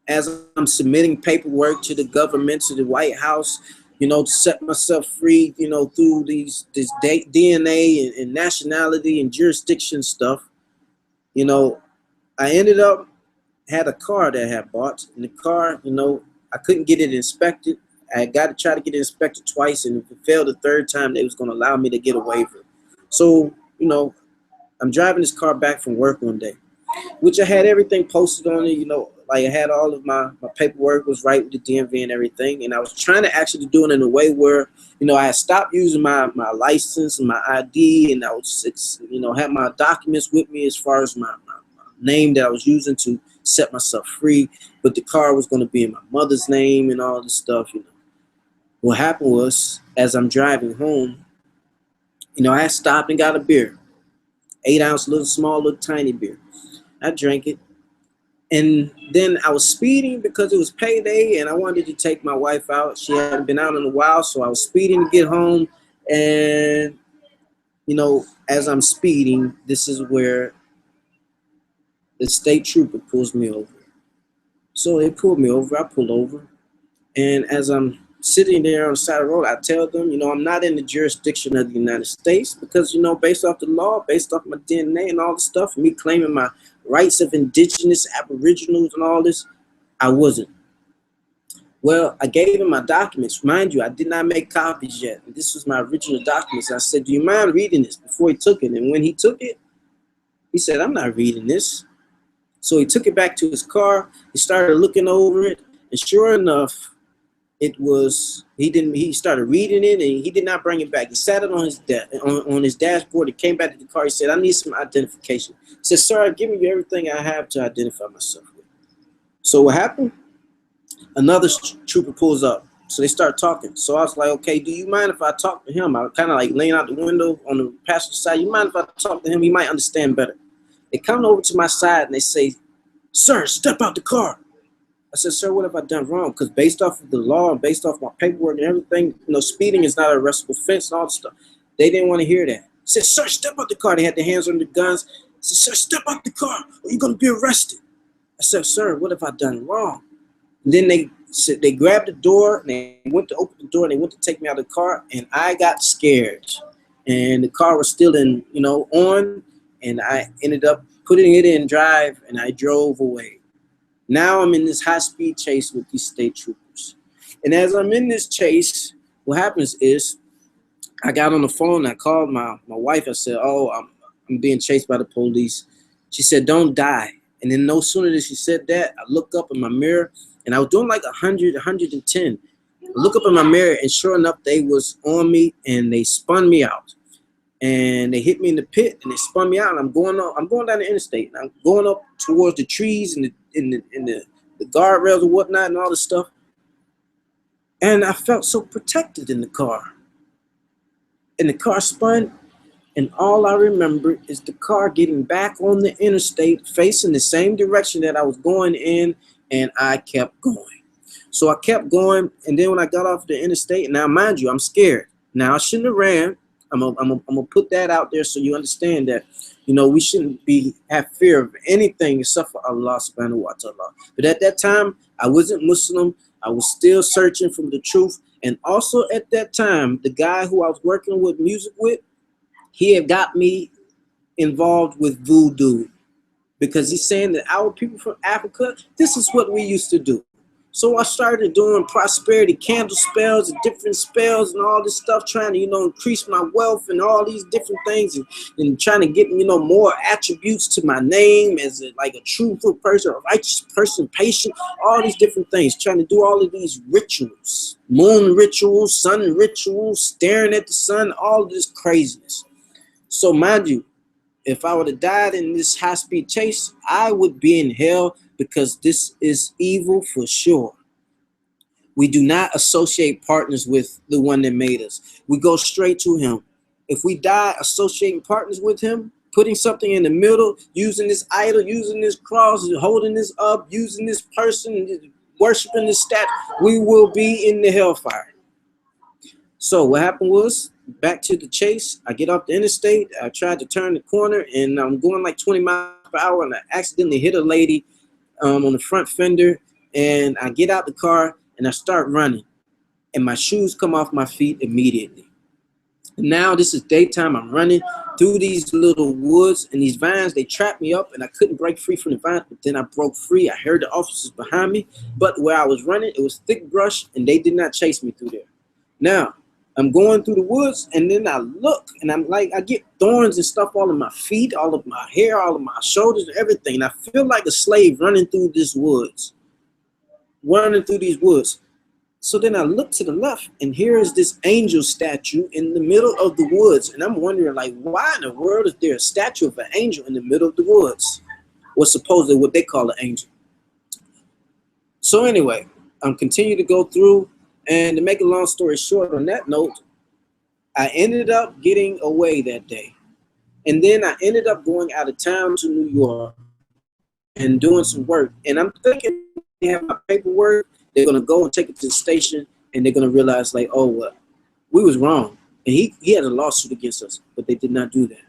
as I'm submitting paperwork to the government, to the White House, to set myself free, through this DNA and nationality and jurisdiction stuff, I ended up had a car that I had bought. In the car, I couldn't get it inspected. I got to try to get it inspected twice, and if it failed the third time, they was going to allow me to get a waiver. So, I'm driving this car back from work one day, which I had everything posted on it, like I had all of my paperwork was right with the DMV and everything. And I was trying to actually do it in a way where, I had stopped using my license and my ID, and I was, had my documents with me as far as my name that I was using to set myself free. But the car was going to be in my mother's name and all this stuff, What happened was, as I'm driving home, I had stopped and got a beer. 8-ounce, little tiny beer. I drank it. And then I was speeding because it was payday and I wanted to take my wife out. She hadn't been out in a while, so I was speeding to get home. And, as I'm speeding, this is where the state trooper pulls me over. So they pulled me over. I pulled over. And as I'm sitting there on the side of the road, I tell them, I'm not in the jurisdiction of the United States because, based off the law, based off my DNA and all the stuff, me claiming my rights of indigenous aboriginals and all this, I wasn't. Well, I gave him my documents. Mind you, I did not make copies yet. This was my original documents. I said, do you mind reading this before he took it? And when he took it, he said, I'm not reading this. So he took it back to his car. He started looking over it. And sure enough, he started reading it and he did not bring it back. He sat it on his dashboard. He came back to the car. He said, I need some identification. He said, sir, I've given you everything I have to identify myself with. So what happened? Another trooper pulls up. So they start talking. So I was like, okay, do you mind if I talk to him? I was kind of like laying out the window on the passenger side. You mind if I talk to him? He might understand better. They come over to my side and they say, sir, step out the car. I said, sir, what have I done wrong? Because based off of the law and based off my paperwork and everything, speeding is not an arrestable offense and all this stuff. They didn't want to hear that. I said, sir, step out the car. They had their hands on the guns. I said, sir, step out the car or you're going to be arrested. I said, sir, what have I done wrong? And then they grabbed the door and they went to open the door and they went to take me out of the car, and I got scared. And the car was still on, and I ended up putting it in drive and I drove away. Now I'm in this high-speed chase with these state troopers. And as I'm in this chase, what happens is I got on the phone and I called my wife. I said, oh, I'm being chased by the police. She said, don't die. And then no sooner than she said that, I look up in my mirror, and I was doing like 100, 110. I look up in my mirror, and sure enough, they was on me, and they spun me out. And they hit me in the pit, and they spun me out. And I'm going down the interstate, and I'm going up towards the trees and the guardrails and whatnot and all this stuff. And I felt so protected in the car. And the car spun, and all I remember is the car getting back on the interstate, facing the same direction that I was going in, and I kept going. So I kept going, and then when I got off the interstate, now mind you, I'm scared. Now I shouldn't have ran. I'm gonna put that out there so you understand that, we shouldn't have fear of anything except for Allah subhanahu wa ta'ala. But at that time, I wasn't Muslim. I was still searching for the truth. And also at that time, the guy who I was working with music with, he had got me involved with voodoo. because he's saying that our people from Africa, this is what we used to do. So I started doing prosperity candle spells and different spells and all this stuff, trying to, increase my wealth and all these different things, and trying to get, more attributes to my name as like a truthful person, a righteous person, patient, all these different things, trying to do all of these rituals, moon rituals, sun rituals, staring at the sun, all of this craziness. So mind you, if I would have died in this high-speed chase, I would be in hell, because this is evil for sure. We do not associate partners with the one that made us. We go straight to him. If we die associating partners with him, putting something in the middle, using this idol, using this cross, holding this up, using this person, worshiping this statue, we will be in the hellfire. So what happened was, back to the chase, I get off the interstate, I tried to turn the corner, and I'm going like 20 miles per hour, and I accidentally hit a lady on the front fender, and I get out the car and I start running, and my shoes come off my feet immediately. Now this is daytime. I'm running through these little woods, and these vines, they trapped me up, and I couldn't break free from the vines, but then I broke free. I heard the officers behind me, but where I was running, it was thick brush, and they did not chase me through there. Now I'm going through the woods, and then I look, and I'm like, I get thorns and stuff all in my feet, all of my hair, all of my shoulders, and everything. And I feel like a slave running through these woods. So then I look to the left, and here is this angel statue in the middle of the woods. And I'm wondering, like, why in the world is there a statue of an angel in the middle of the woods? Or supposedly what they call an angel. So anyway, I'm continuing to go through. And to make a long story short on that note, I ended up getting away that day. And then I ended up going out of town to New York and doing some work. And I'm thinking they have my paperwork. They're going to go and take it to the station, and they're going to realize, like, oh, well, we was wrong. And he had a lawsuit against us, but they did not do that.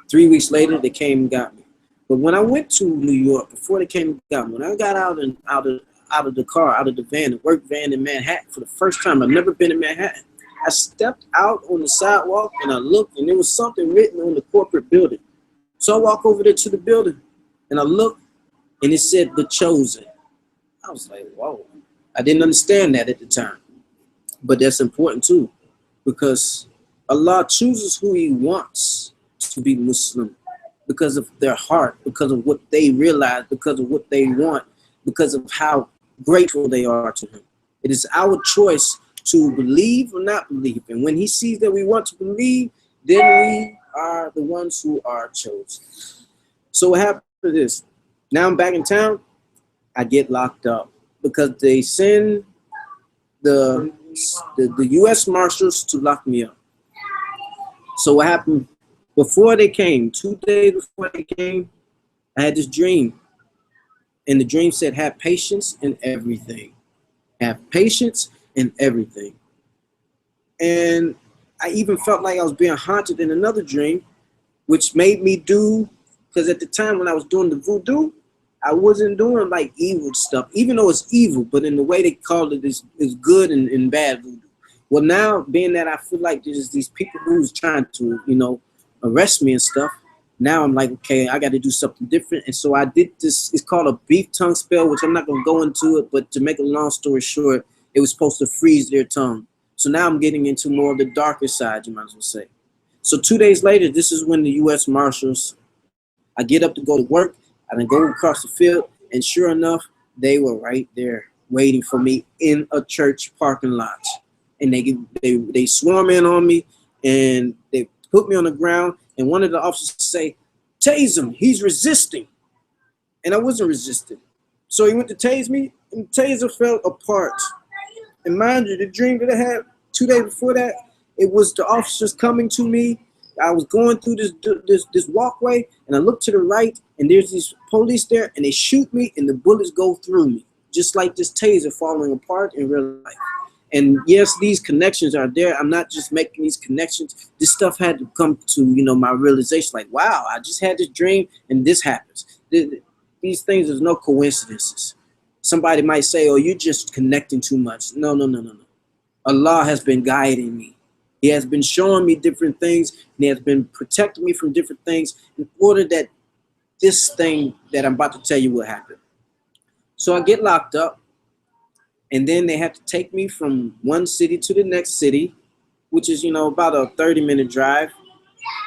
3 weeks later, they came and got me. But when I went to New York, before they came and got me, when I got out of the car, out of the van, the work van in Manhattan for the first time. I've never been in Manhattan. I stepped out on the sidewalk, and I looked, and there was something written on the corporate building. So I walk over there to the building, and I look, and it said The Chosen. I was like, whoa. I didn't understand that at the time. But that's important too, because Allah chooses who he wants to be Muslim because of their heart, because of what they realize, because of what they want, because of how grateful they are to him. It is our choice to believe or not believe. And when he sees that we want to believe, then we are the ones who are chosen. So what happened to this? Now I'm back in town. I get locked up because they send the U.S. Marshals to lock me up. So what happened? Before they came, 2 days before they came, I had this dream. And the dream said, have patience in everything. Have patience in everything. And I even felt like I was being haunted in another dream, which made me do, because at the time when I was doing the voodoo, I wasn't doing like evil stuff, even though it's evil, but in the way they called it is good and bad voodoo. Well, now, being that I feel like there's these people who's trying to, arrest me and stuff, now I'm like, okay, I got to do something different. And so I did this. It's called a beef tongue spell, which I'm not going to go into it. But to make a long story short, it was supposed to freeze their tongue. So now I'm getting into more of the darker side, you might as well say. So 2 days later, this is when the U.S. Marshals, I get up to go to work. I then go across the field. And sure enough, they were right there waiting for me in a church parking lot. And they swarm in on me, and they put me on the ground, and one of the officers say, tase him, he's resisting. And I wasn't resisting. So he went to tase me, and the taser fell apart. And mind you, the dream that I had 2 days before that, it was the officers coming to me. I was going through this walkway, and I look to the right, and there's these police there, and they shoot me, and the bullets go through me, just like this taser falling apart in real life. And yes, these connections are there. I'm not just making these connections. This stuff had to come to, my realization, like, wow, I just had this dream and this happens. These things, there's no coincidences. Somebody might say, oh, you're just connecting too much. No. Allah has been guiding me. He has been showing me different things, and he has been protecting me from different things in order that this thing that I'm about to tell you what happened. So I get locked up, and then they have to take me from one city to the next city, which is, about a 30-minute drive.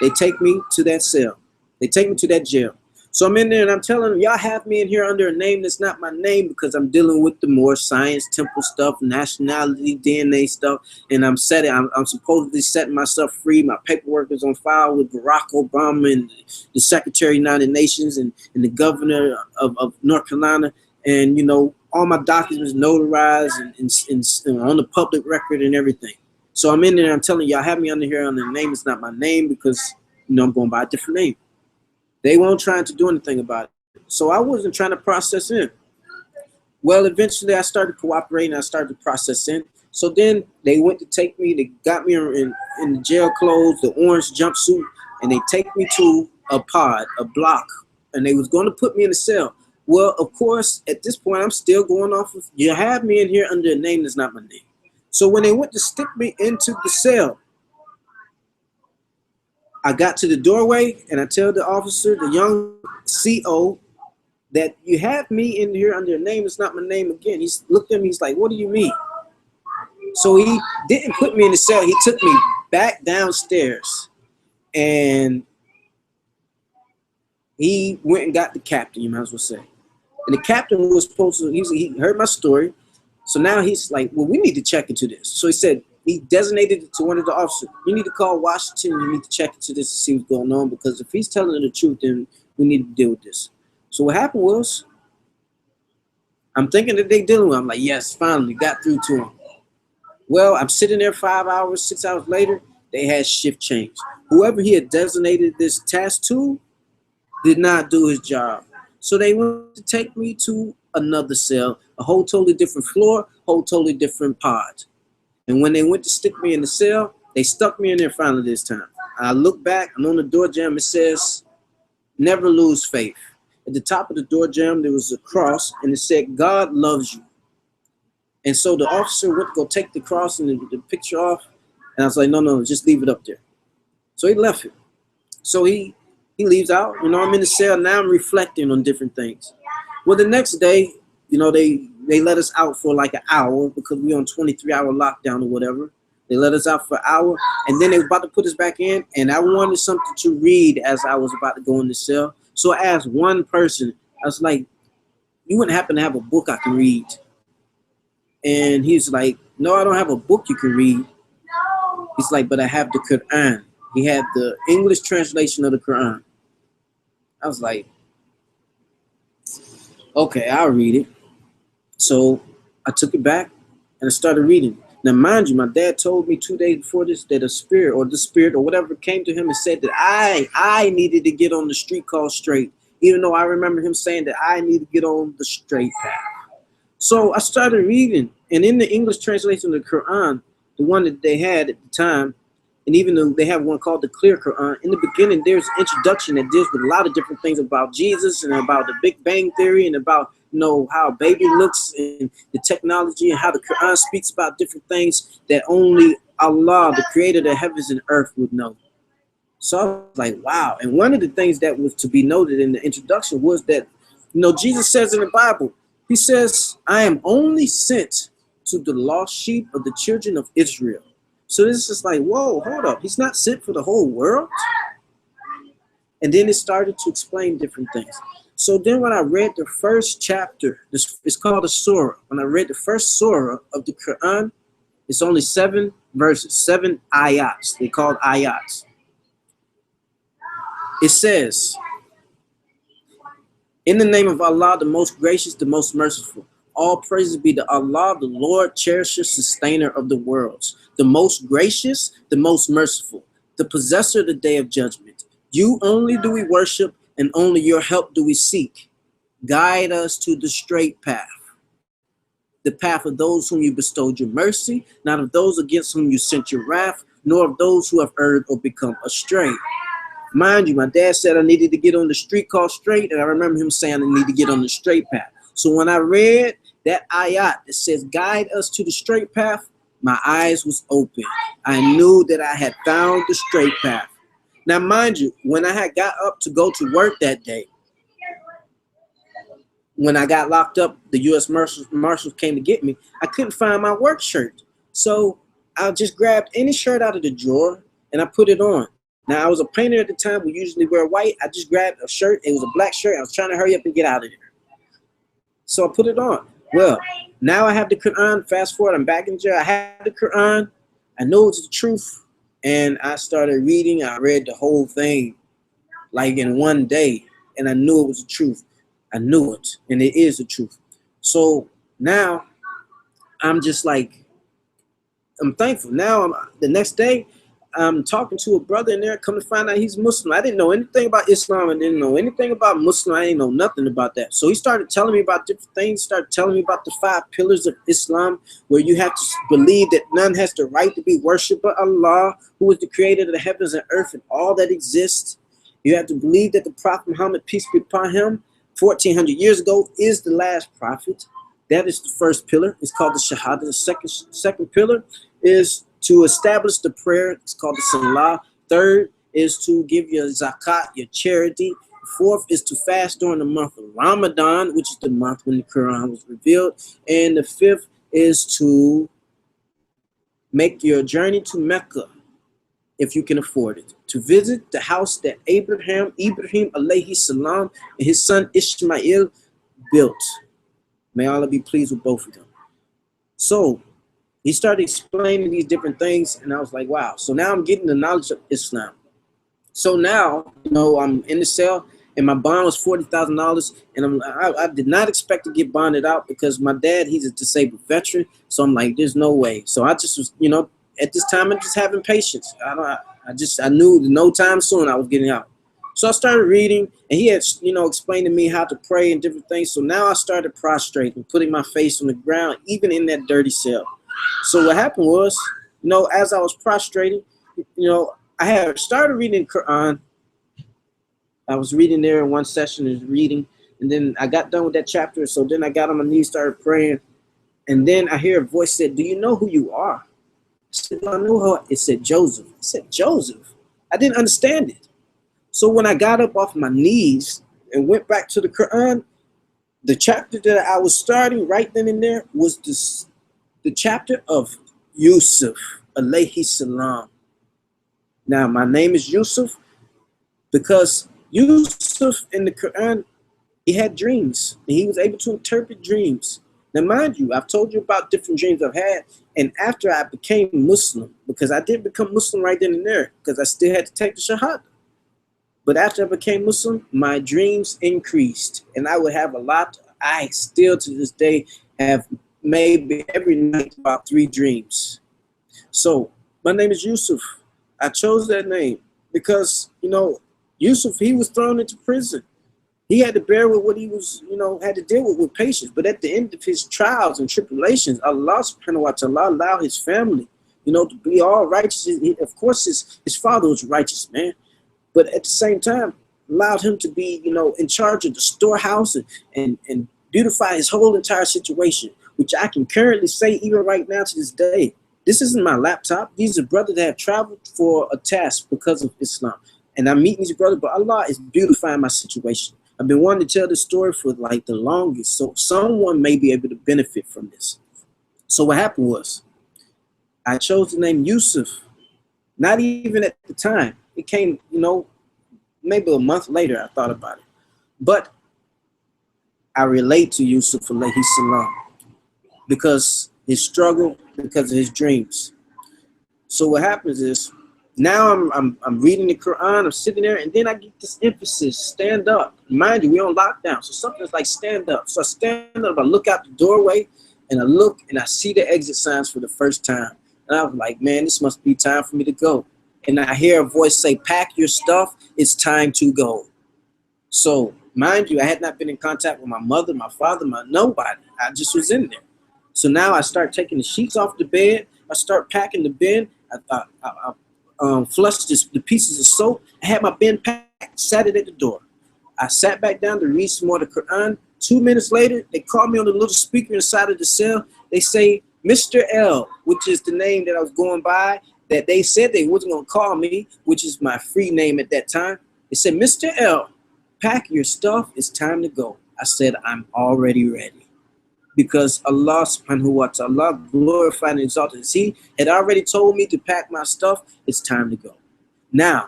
They take me to that cell. They take me to that jail. So I'm in there and I'm telling them, y'all have me in here under a name that's not my name, because I'm dealing with the more science, temple stuff, nationality, DNA stuff. And I'm supposedly setting myself free. My paperwork is on file with Barack Obama and the Secretary of the United Nations and the governor of North Carolina. And, all my documents notarized and on the public record and everything. So I'm in there and I'm telling y'all have me under here under the name that's not my name, because, I'm going by a different name. They weren't trying to do anything about it. So I wasn't trying to process in. Well, eventually I started cooperating. I started to process in. So then they went to take me. They got me in the jail clothes, the orange jumpsuit, and they take me to a block, and they was going to put me in a cell. Well, of course, at this point, I'm still going off of, you have me in here under a name that's not my name. So when they went to stick me into the cell, I got to the doorway and I tell the officer, the young CO, that you have me in here under a name. It's not my name again. He looked at me. He's like, what do you mean? So he didn't put me in the cell. He took me back downstairs and he went and got the captain, you might as well say. And the captain was supposed to, he heard my story. So now he's like, well, we need to check into this. So he said, he designated it to one of the officers. You need to call Washington. You need to check into this and see what's going on, because if he's telling the truth, then we need to deal with this. So what happened was, I'm thinking that they dealing with him. I'm like, yes, finally got through to him. Well, I'm sitting there 5 hours, 6 hours later, they had shift change. Whoever he had designated this task to did not do his job. So they went to take me to another cell, a whole totally different floor, whole totally different pod. And when they went to stick me in the cell, they stuck me in there finally this time. I look back, and on the door jamb, it says, never lose faith. At the top of the door jamb, there was a cross, and it said, God loves you. And so the officer went to go take the cross and the picture off. And I was like, no, just leave it up there. So he left it. So he leaves out. I'm in the cell. Now I'm reflecting on different things. Well, the next day, they let us out for like an hour, because we on 23-hour lockdown or whatever. They let us out for an hour, and then they were about to put us back in, and I wanted something to read as I was about to go in the cell. So I asked one person, I was like, you wouldn't happen to have a book I can read? And he's like, no, I don't have a book you can read. He's like, but I have the Quran. He had the English translation of the Quran. I was like, okay, I'll read it. So I took it back and I started reading. Now, mind you, my dad told me 2 days before this that the spirit or whatever came to him and said that I needed to get on the street called straight, even though I remember him saying that I need to get on the straight path. So I started reading, and in the English translation of the Quran, the one that they had at the time, and even though they have one called the Clear Quran, in the beginning there's an introduction that deals with a lot of different things about Jesus and about the Big Bang Theory and about how a baby looks and the technology, and how the Quran speaks about different things that only Allah, the creator of the heavens and earth, would know. So I was like, wow. And one of the things that was to be noted in the introduction was that, Jesus says in the Bible, he says, I am only sent to the lost sheep of the children of Israel. So this is like, whoa, hold up. He's not sent for the whole world. And then it started to explain different things. So then when I read the first chapter, it's called a surah. When I read the first surah of the Quran, it's only 7 verses, 7 ayats. They called ayats. It says, in the name of Allah, the most gracious, the most merciful. All praises be to Allah, the Lord, cherisher, sustainer of the worlds. The most gracious, the most merciful. The possessor of the day of judgment. You only do we worship, and only your help do we seek. Guide us to the straight path. The path of those whom you bestowed your mercy, not of those against whom you sent your wrath, nor of those who have erred or become astray. Mind you, my dad said I needed to get on the street called straight, and I remember him saying I need to get on the straight path. So when I read that ayat that says, guide us to the straight path, my eyes was open. I knew that I had found the straight path. Now, mind you, when I had got up to go to work that day, when I got locked up, the U.S. Marshals came to get me. I couldn't find my work shirt. So I just grabbed any shirt out of the drawer and I put it on. Now, I was a painter at the time. We usually wear white. I just grabbed a shirt. It was a black shirt. I was trying to hurry up and get out of there. So I put it on. Well, now I have the Quran. Fast forward, I'm back in jail. I have the Quran. I know it's the truth. And I started reading. I read the whole thing like in one day. And I knew it was the truth. I knew it. And it is the truth. So now I'm just like, I'm thankful. Now the next day, I'm talking to a brother in there, come to find out he's Muslim. I didn't know anything about Islam. I didn't know anything about Muslim. I didn't know nothing about that. So he started telling me about different things, started telling me about the 5 pillars of Islam, where you have to believe that none has the right to be worshipped but Allah, who is the creator of the heavens and earth and all that exists. You have to believe that the Prophet Muhammad, peace be upon him, 1400 years ago, is the last prophet. That is the first pillar. It's called the Shahada. The second pillar is to establish the prayer. It's called the Salah. Third is to give your zakat, your charity. Fourth is to fast during the month of Ramadan, which is the month when the Quran was revealed. And the fifth is to make your journey to Mecca, if you can afford it, to visit the house that Ibrahim alayhi salam and his son Ishmael built. May Allah be pleased with both of them. So he started explaining these different things, and I was like, wow. So now I'm getting the knowledge of Islam. So now, I'm in the cell, and my bond was $40,000, and I did not expect to get bonded out because my dad, he's a disabled veteran. So I'm like, there's no way. So I just was, at this time, I'm just having patience. I knew no time soon I was getting out. So I started reading, and he had, explained to me how to pray and different things. So now I started prostrating, putting my face on the ground, even in that dirty cell. So what happened was, as I was prostrating, I had started reading Quran. I was reading there in one session, and then I got done with that chapter. So then I got on my knees, started praying, and then I hear a voice said, "Do you know who you are?" I said, "No, I know who." It said Joseph. I said, "Joseph." I didn't understand it. So when I got up off my knees and went back to the Quran, the chapter that I was starting right then and there was the chapter of Yusuf alayhi salam. Now, my name is Yusuf because Yusuf in the Quran, he had dreams, and he was able to interpret dreams. Now, mind you, I've told you about different dreams I've had, and after I became Muslim, because I didn't become Muslim right then and there, because I still had to take the Shahada. But after I became Muslim, my dreams increased, and I would have a lot. I still, to this day, have maybe every night about 3 dreams. So my name is Yusuf. I chose that name because, Yusuf, he was thrown into prison. He had to bear with what he was, had to deal with patience. But at the end of his trials and tribulations, Allah subhanahu wa ta'ala allowed his family, to be all righteous. Of course, his father was righteous, man. But at the same time, allowed him to be, in charge of the storehouse and beautify his whole entire situation, which I can currently say even right now to this day. This isn't my laptop. These are brothers that have traveled for a task because of Islam. And I'm meeting these brothers, but Allah is beautifying my situation. I've been wanting to tell this story for like the longest, so someone may be able to benefit from this. So what happened was, I chose the name Yusuf, not even at the time. It came, maybe a month later I thought about it. But I relate to Yusuf alayhi salam because his struggle, because of his dreams. So what happens is, now I'm reading the Quran, I'm sitting there, and then I get this emphasis, stand up. Mind you, we're on lockdown, so something's like stand up. So I stand up, I look out the doorway, and I look, and I see the exit signs for the first time. And I was like, man, this must be time for me to go. And I hear a voice say, pack your stuff, it's time to go. So, mind you, I had not been in contact with my mother, my father, nobody. I just was in there. So now I start taking the sheets off the bed. I start packing the bin. I flushed the pieces of soap. I had my bin packed, sat it at the door. I sat back down to read some more of the Quran. 2 minutes later, they called me on the little speaker inside of the cell. They say, Mr. L, which is the name that I was going by, that they said they wasn't going to call me, which is my free name at that time. They said, Mr. L, pack your stuff. It's time to go. I said, I'm already ready. Because Allah subhanahu wa ta'ala glorified and exalted. He had already told me to pack my stuff. It's time to go. Now,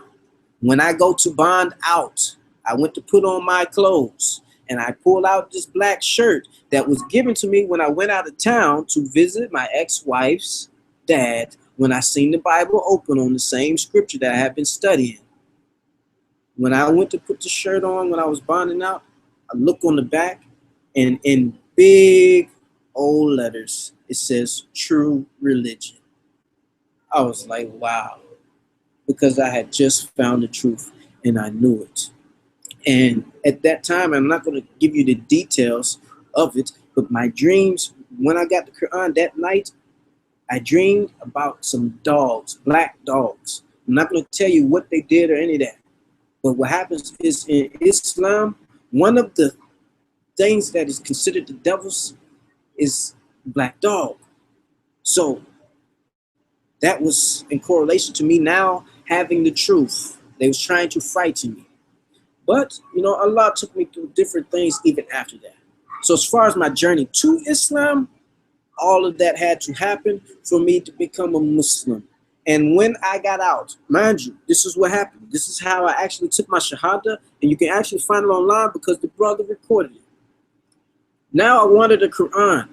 when I go to bond out, I went to put on my clothes and I pulled out this black shirt that was given to me when I went out of town to visit my ex-wife's dad when I seen the Bible open on the same scripture that I had been studying. When I went to put the shirt on when I was bonding out, I look on the back and in big old letters, it says true religion. I was like, wow, because I had just found the truth and I knew it. And at that time, I'm not going to give you the details of it, but my dreams, when I got the Quran that night, I dreamed about some dogs, black dogs. I'm not going to tell you what they did or any of that. But what happens is in Islam, one of the things that is considered the devil's is black dog. So that was in correlation to me now having the truth. They was trying to frighten me. But, Allah took me through different things even after that. So as far as my journey to Islam, all of that had to happen for me to become a Muslim. And when I got out, mind you, this is what happened. This is how I actually took my Shahada, and you can actually find it online because the brother recorded it. Now I wanted the Quran.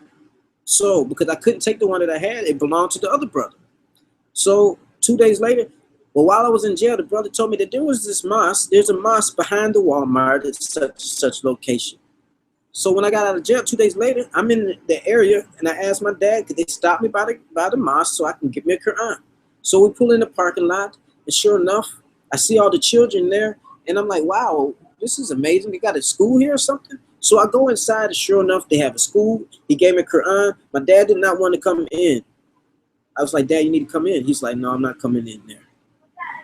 So, because I couldn't take the one that I had, it belonged to the other brother. So 2 days later, well, while I was in jail, the brother told me that there was this mosque. There's a mosque behind the Walmart at such location. So when I got out of jail 2 days later, I'm in the area and I asked my dad, could they stop me by the mosque so I can get me a Quran? So we pull in the parking lot, and sure enough, I see all the children there, and I'm like, wow, this is amazing. They got a school here or something? So I go inside, and sure enough, they have a school. He gave me a Quran. My dad did not want to come in. I was like, Dad, you need to come in. He's like, no, I'm not coming in there.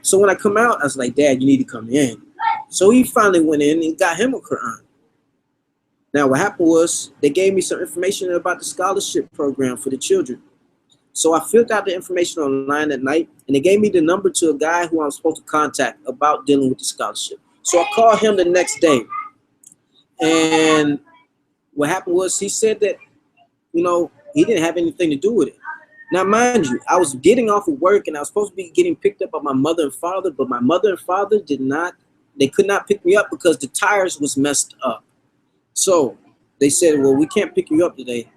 So when I come out, I was like, Dad, you need to come in. So he finally went in and got him a Quran. Now, what happened was they gave me some information about the scholarship program for the children. So I filled out the information online at night, and they gave me the number to a guy who I'm supposed to contact about dealing with the scholarship. So I called him the next day. And what happened was he said that, he didn't have anything to do with it. Now, mind you, I was getting off of work, and I was supposed to be getting picked up by my mother and father, but my mother and father they could not pick me up because the tires was messed up. So they said, well, we can't pick you up today.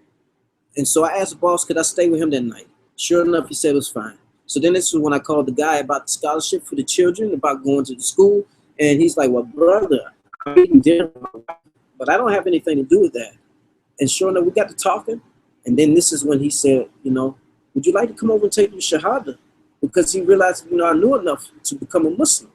And so I asked the boss, could I stay with him that night? Sure enough, he said it was fine. So then this was when I called the guy about the scholarship for the children, about going to the school. And he's like, well, brother, I'm eating dinner, but I don't have anything to do with that. And sure enough, we got to talking. And then this is when he said, would you like to come over and take your Shahada? Because he realized, I knew enough to become a Muslim.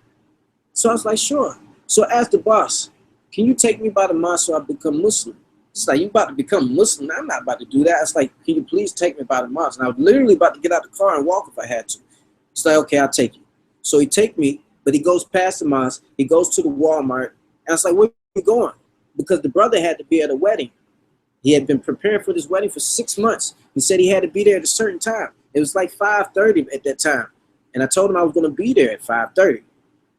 So I was like, sure. So I asked the boss, can you take me by the mosque so I become Muslim? It's like, you about to become Muslim? I'm not about to do that. It's like, can you please take me by the mosque? And I was literally about to get out the car and walk if I had to. It's like, okay, I'll take you. So he take me, but he goes past the mosque. He goes to the Walmart. And I was like, where are you going? Because the brother had to be at a wedding. He had been preparing for this wedding for 6 months. He said he had to be there at a certain time. It was like 5:30 at that time. And I told him I was going to be there at 5:30.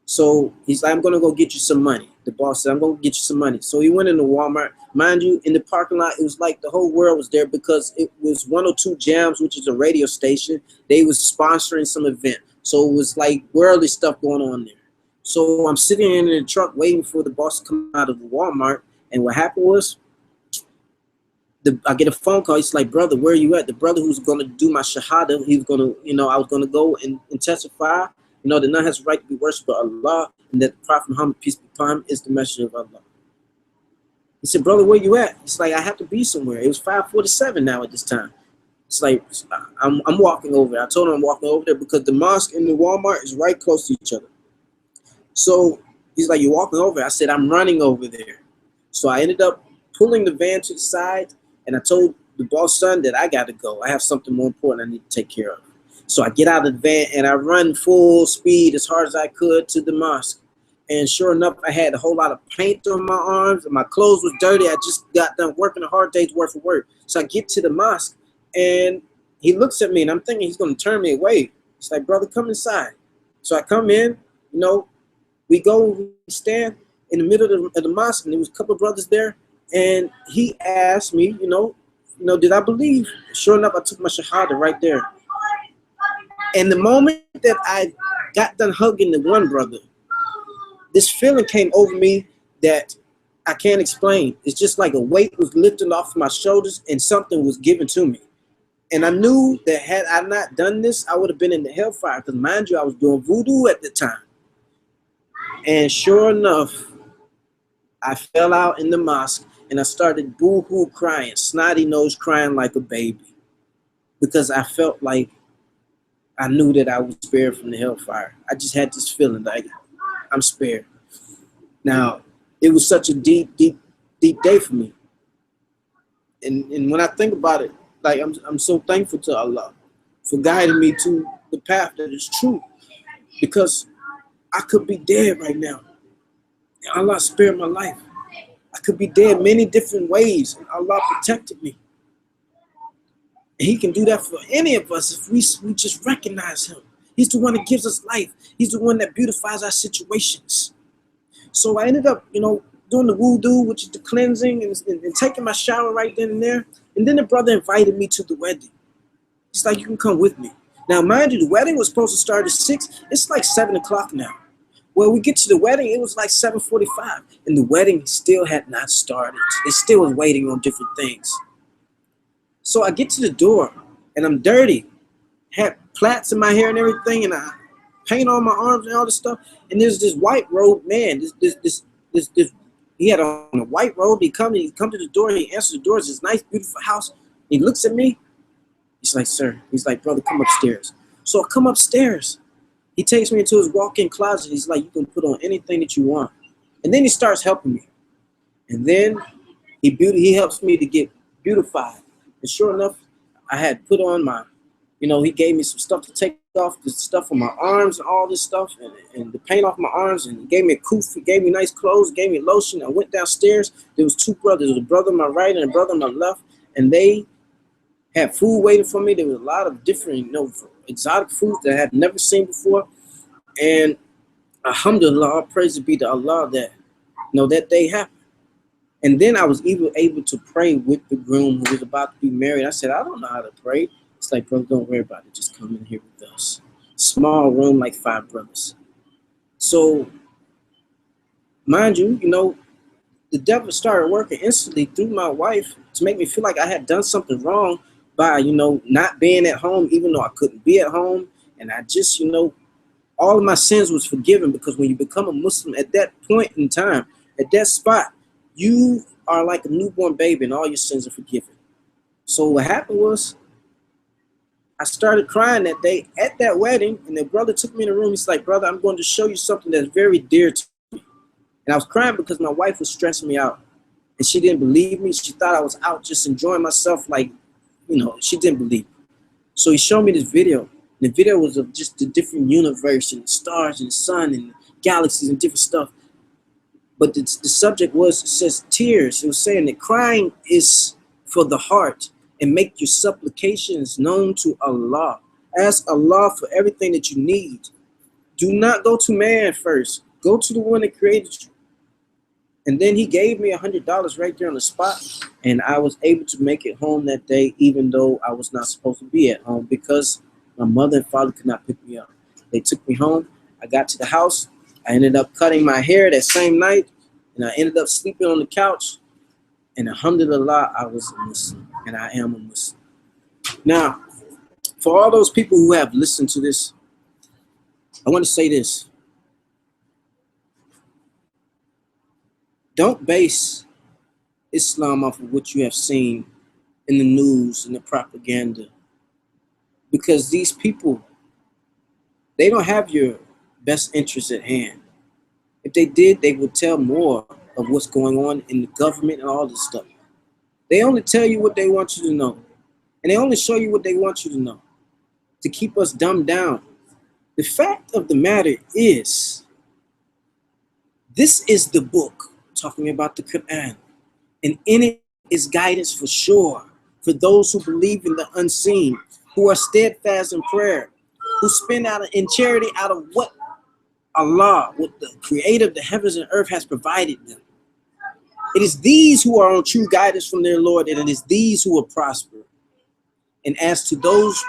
So he's like, I'm going to go get you some money. The boss said, I'm going to get you some money. So he went into Walmart. Mind you, in the parking lot, it was like the whole world was there because it was 102 Jams, which is a radio station. They was sponsoring some event. So it was like worldly stuff going on there. So I'm sitting in the truck waiting for the boss to come out of the Walmart. And what happened was, I get a phone call. He's like, brother, where are you at? The brother who's going to do my Shahada, he was going to, I was going to go and testify, that none has the right to be worshipped but Allah, and that the Prophet Muhammad, peace be upon him, is the messenger of Allah. He said, brother, where you at? It's like, I have to be somewhere. It was 5:47 now at this time. It's like, I'm walking over. I told him I'm walking over there because the mosque and the Walmart is right close to each other. So he's like, you're walking over? I said, I'm running over there. So I ended up pulling the van to the side, and I told the boss son that I got to go. I have something more important I need to take care of. So I get out of the van, and I run full speed as hard as I could to the mosque. And sure enough, I had a whole lot of paint on my arms, and my clothes was dirty. I just got done working a hard day's worth of work. So I get to the mosque, and he looks at me, and I'm thinking he's going to turn me away. He's like, brother, come inside. So I come in, we stand in the middle of the mosque, and there was a couple of brothers there. And he asked me, did I believe? Sure enough, I took my shahada right there. And the moment that I got done hugging the one brother, this feeling came over me that I can't explain. It's just like a weight was lifted off my shoulders and something was given to me. And I knew that had I not done this, I would have been in the hellfire. Because mind you, I was doing voodoo at the time. And sure enough, I fell out in the mosque and I started boo-hoo crying, snotty nose crying like a baby. Because I felt like I knew that I was spared from the hellfire. I just had this feeling like I'm spared. Now, it was such a deep day for me. And when I think about it, like I'm so thankful to Allah for guiding me to the path that is true. Because I could be dead right now. And Allah spared my life. I could be dead many different ways, and Allah protected me. And He can do that for any of us if we just recognize Him. He's the one that gives us life. He's the one that beautifies our situations. So I ended up, doing the wudu, which is the cleansing, and taking my shower right then and there. And then the brother invited me to the wedding. He's like, you can come with me. Now, mind you, the wedding was supposed to start at 6. It's like 7 o'clock now. Well, we get to the wedding, it was like 7:45. And the wedding still had not started. They still was waiting on different things. So I get to the door, and I'm dirty. Had plaits in my hair and everything, and I paint on my arms and all this stuff. And there's this white robe man. He had on a white robe. He come to the door. He answers the door. It's this nice, beautiful house. He looks at me. He's like, sir. He's like, brother, come upstairs. So I come upstairs. He takes me into his walk-in closet. He's like, you can put on anything that you want. And then he starts helping me. And then he helps me to get beautified. And sure enough, I had put on my, he gave me some stuff to take off, the stuff on my arms and all this stuff, and the paint off my arms, and he gave me a kuf, he gave me nice clothes, gave me lotion. I went downstairs. There was 2 brothers, a brother on my right and a brother on my left, and they had food waiting for me. There was a lot of different, exotic foods that I had never seen before. And alhamdulillah, all praise be to Allah that, that day happened. And then I was even able to pray with the groom who was about to be married. I said, I don't know how to pray. It's like, brother, don't worry about it. Just come in here with us. Small room, like 5 brothers. So, mind you, the devil started working instantly through my wife to make me feel like I had done something wrong by, not being at home, even though I couldn't be at home. And I just, all of my sins was forgiven, because when you become a Muslim at that point in time, at that spot, you are like a newborn baby and all your sins are forgiven. So what happened was, I started crying that day at that wedding, and the brother took me in the room. He's like, brother, I'm going to show you something that's very dear to me. And I was crying because my wife was stressing me out, and she didn't believe me. She thought I was out just enjoying myself, like, she didn't believe me. So he showed me this video. The video was of just the different universe and the stars and the sun and galaxies and different stuff. But the subject was, it says tears. It was saying that crying is for the heart, and make your supplications known to Allah. Ask Allah for everything that you need. Do not go to man first. Go to the one that created you. And then he gave me $100 right there on the spot, and I was able to make it home that day, even though I was not supposed to be at home, because my mother and father could not pick me up. They took me home. I got to the house. I ended up cutting my hair that same night, and I ended up sleeping on the couch. And alhamdulillah, I was a Muslim, and I am a Muslim. Now, for all those people who have listened to this, I want to say this. Don't base Islam off of what you have seen in the news and the propaganda. Because these people, they don't have your best interests at hand. If they did, they would tell more of what's going on in the government and all this stuff. They only tell you what they want you to know. And they only show you what they want you to know, to keep us dumbed down. The fact of the matter is, this is the book talking about the Quran. And in it is guidance for sure, for those who believe in the unseen, who are steadfast in prayer, who spend out in charity out of what Allah, what the creator of the heavens and earth has provided them. It is these who are on true guidance from their Lord, and it is these who will prosper. And as to those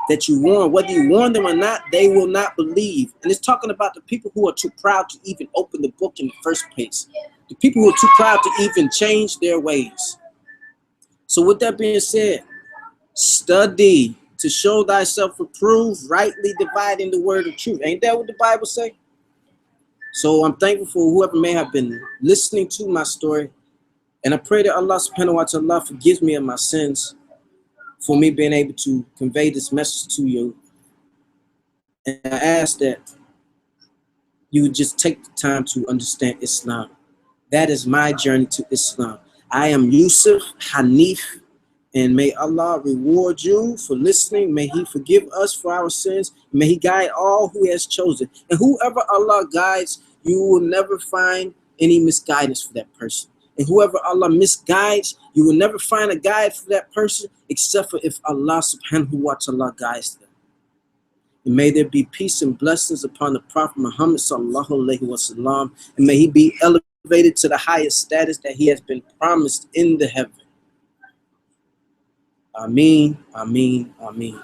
that you warn, whether you warn them or not, they will not believe. And it's talking about the people who are too proud to even open the book in the first place. The people who are too proud to even change their ways. So with that being said, study to show thyself approved, rightly dividing the word of truth. Ain't that what the Bible say? So I'm thankful for whoever may have been listening to my story. And I pray that Allah subhanahu wa ta'ala forgives me of my sins for me being able to convey this message to you. And I ask that you would just take the time to understand Islam. That is my journey to Islam. I am Yusuf Hanif, and may Allah reward you for listening. May He forgive us for our sins. May He guide all who He has chosen. And whoever Allah guides, you will never find any misguidance for that person. And whoever Allah misguides, you will never find a guide for that person except for if Allah subhanahu wa ta'ala guides them. And may there be peace and blessings upon the Prophet Muhammad sallallahu alaihi wasallam, and may he be elevated to the highest status that he has been promised in the heaven. Ameen, ameen, ameen.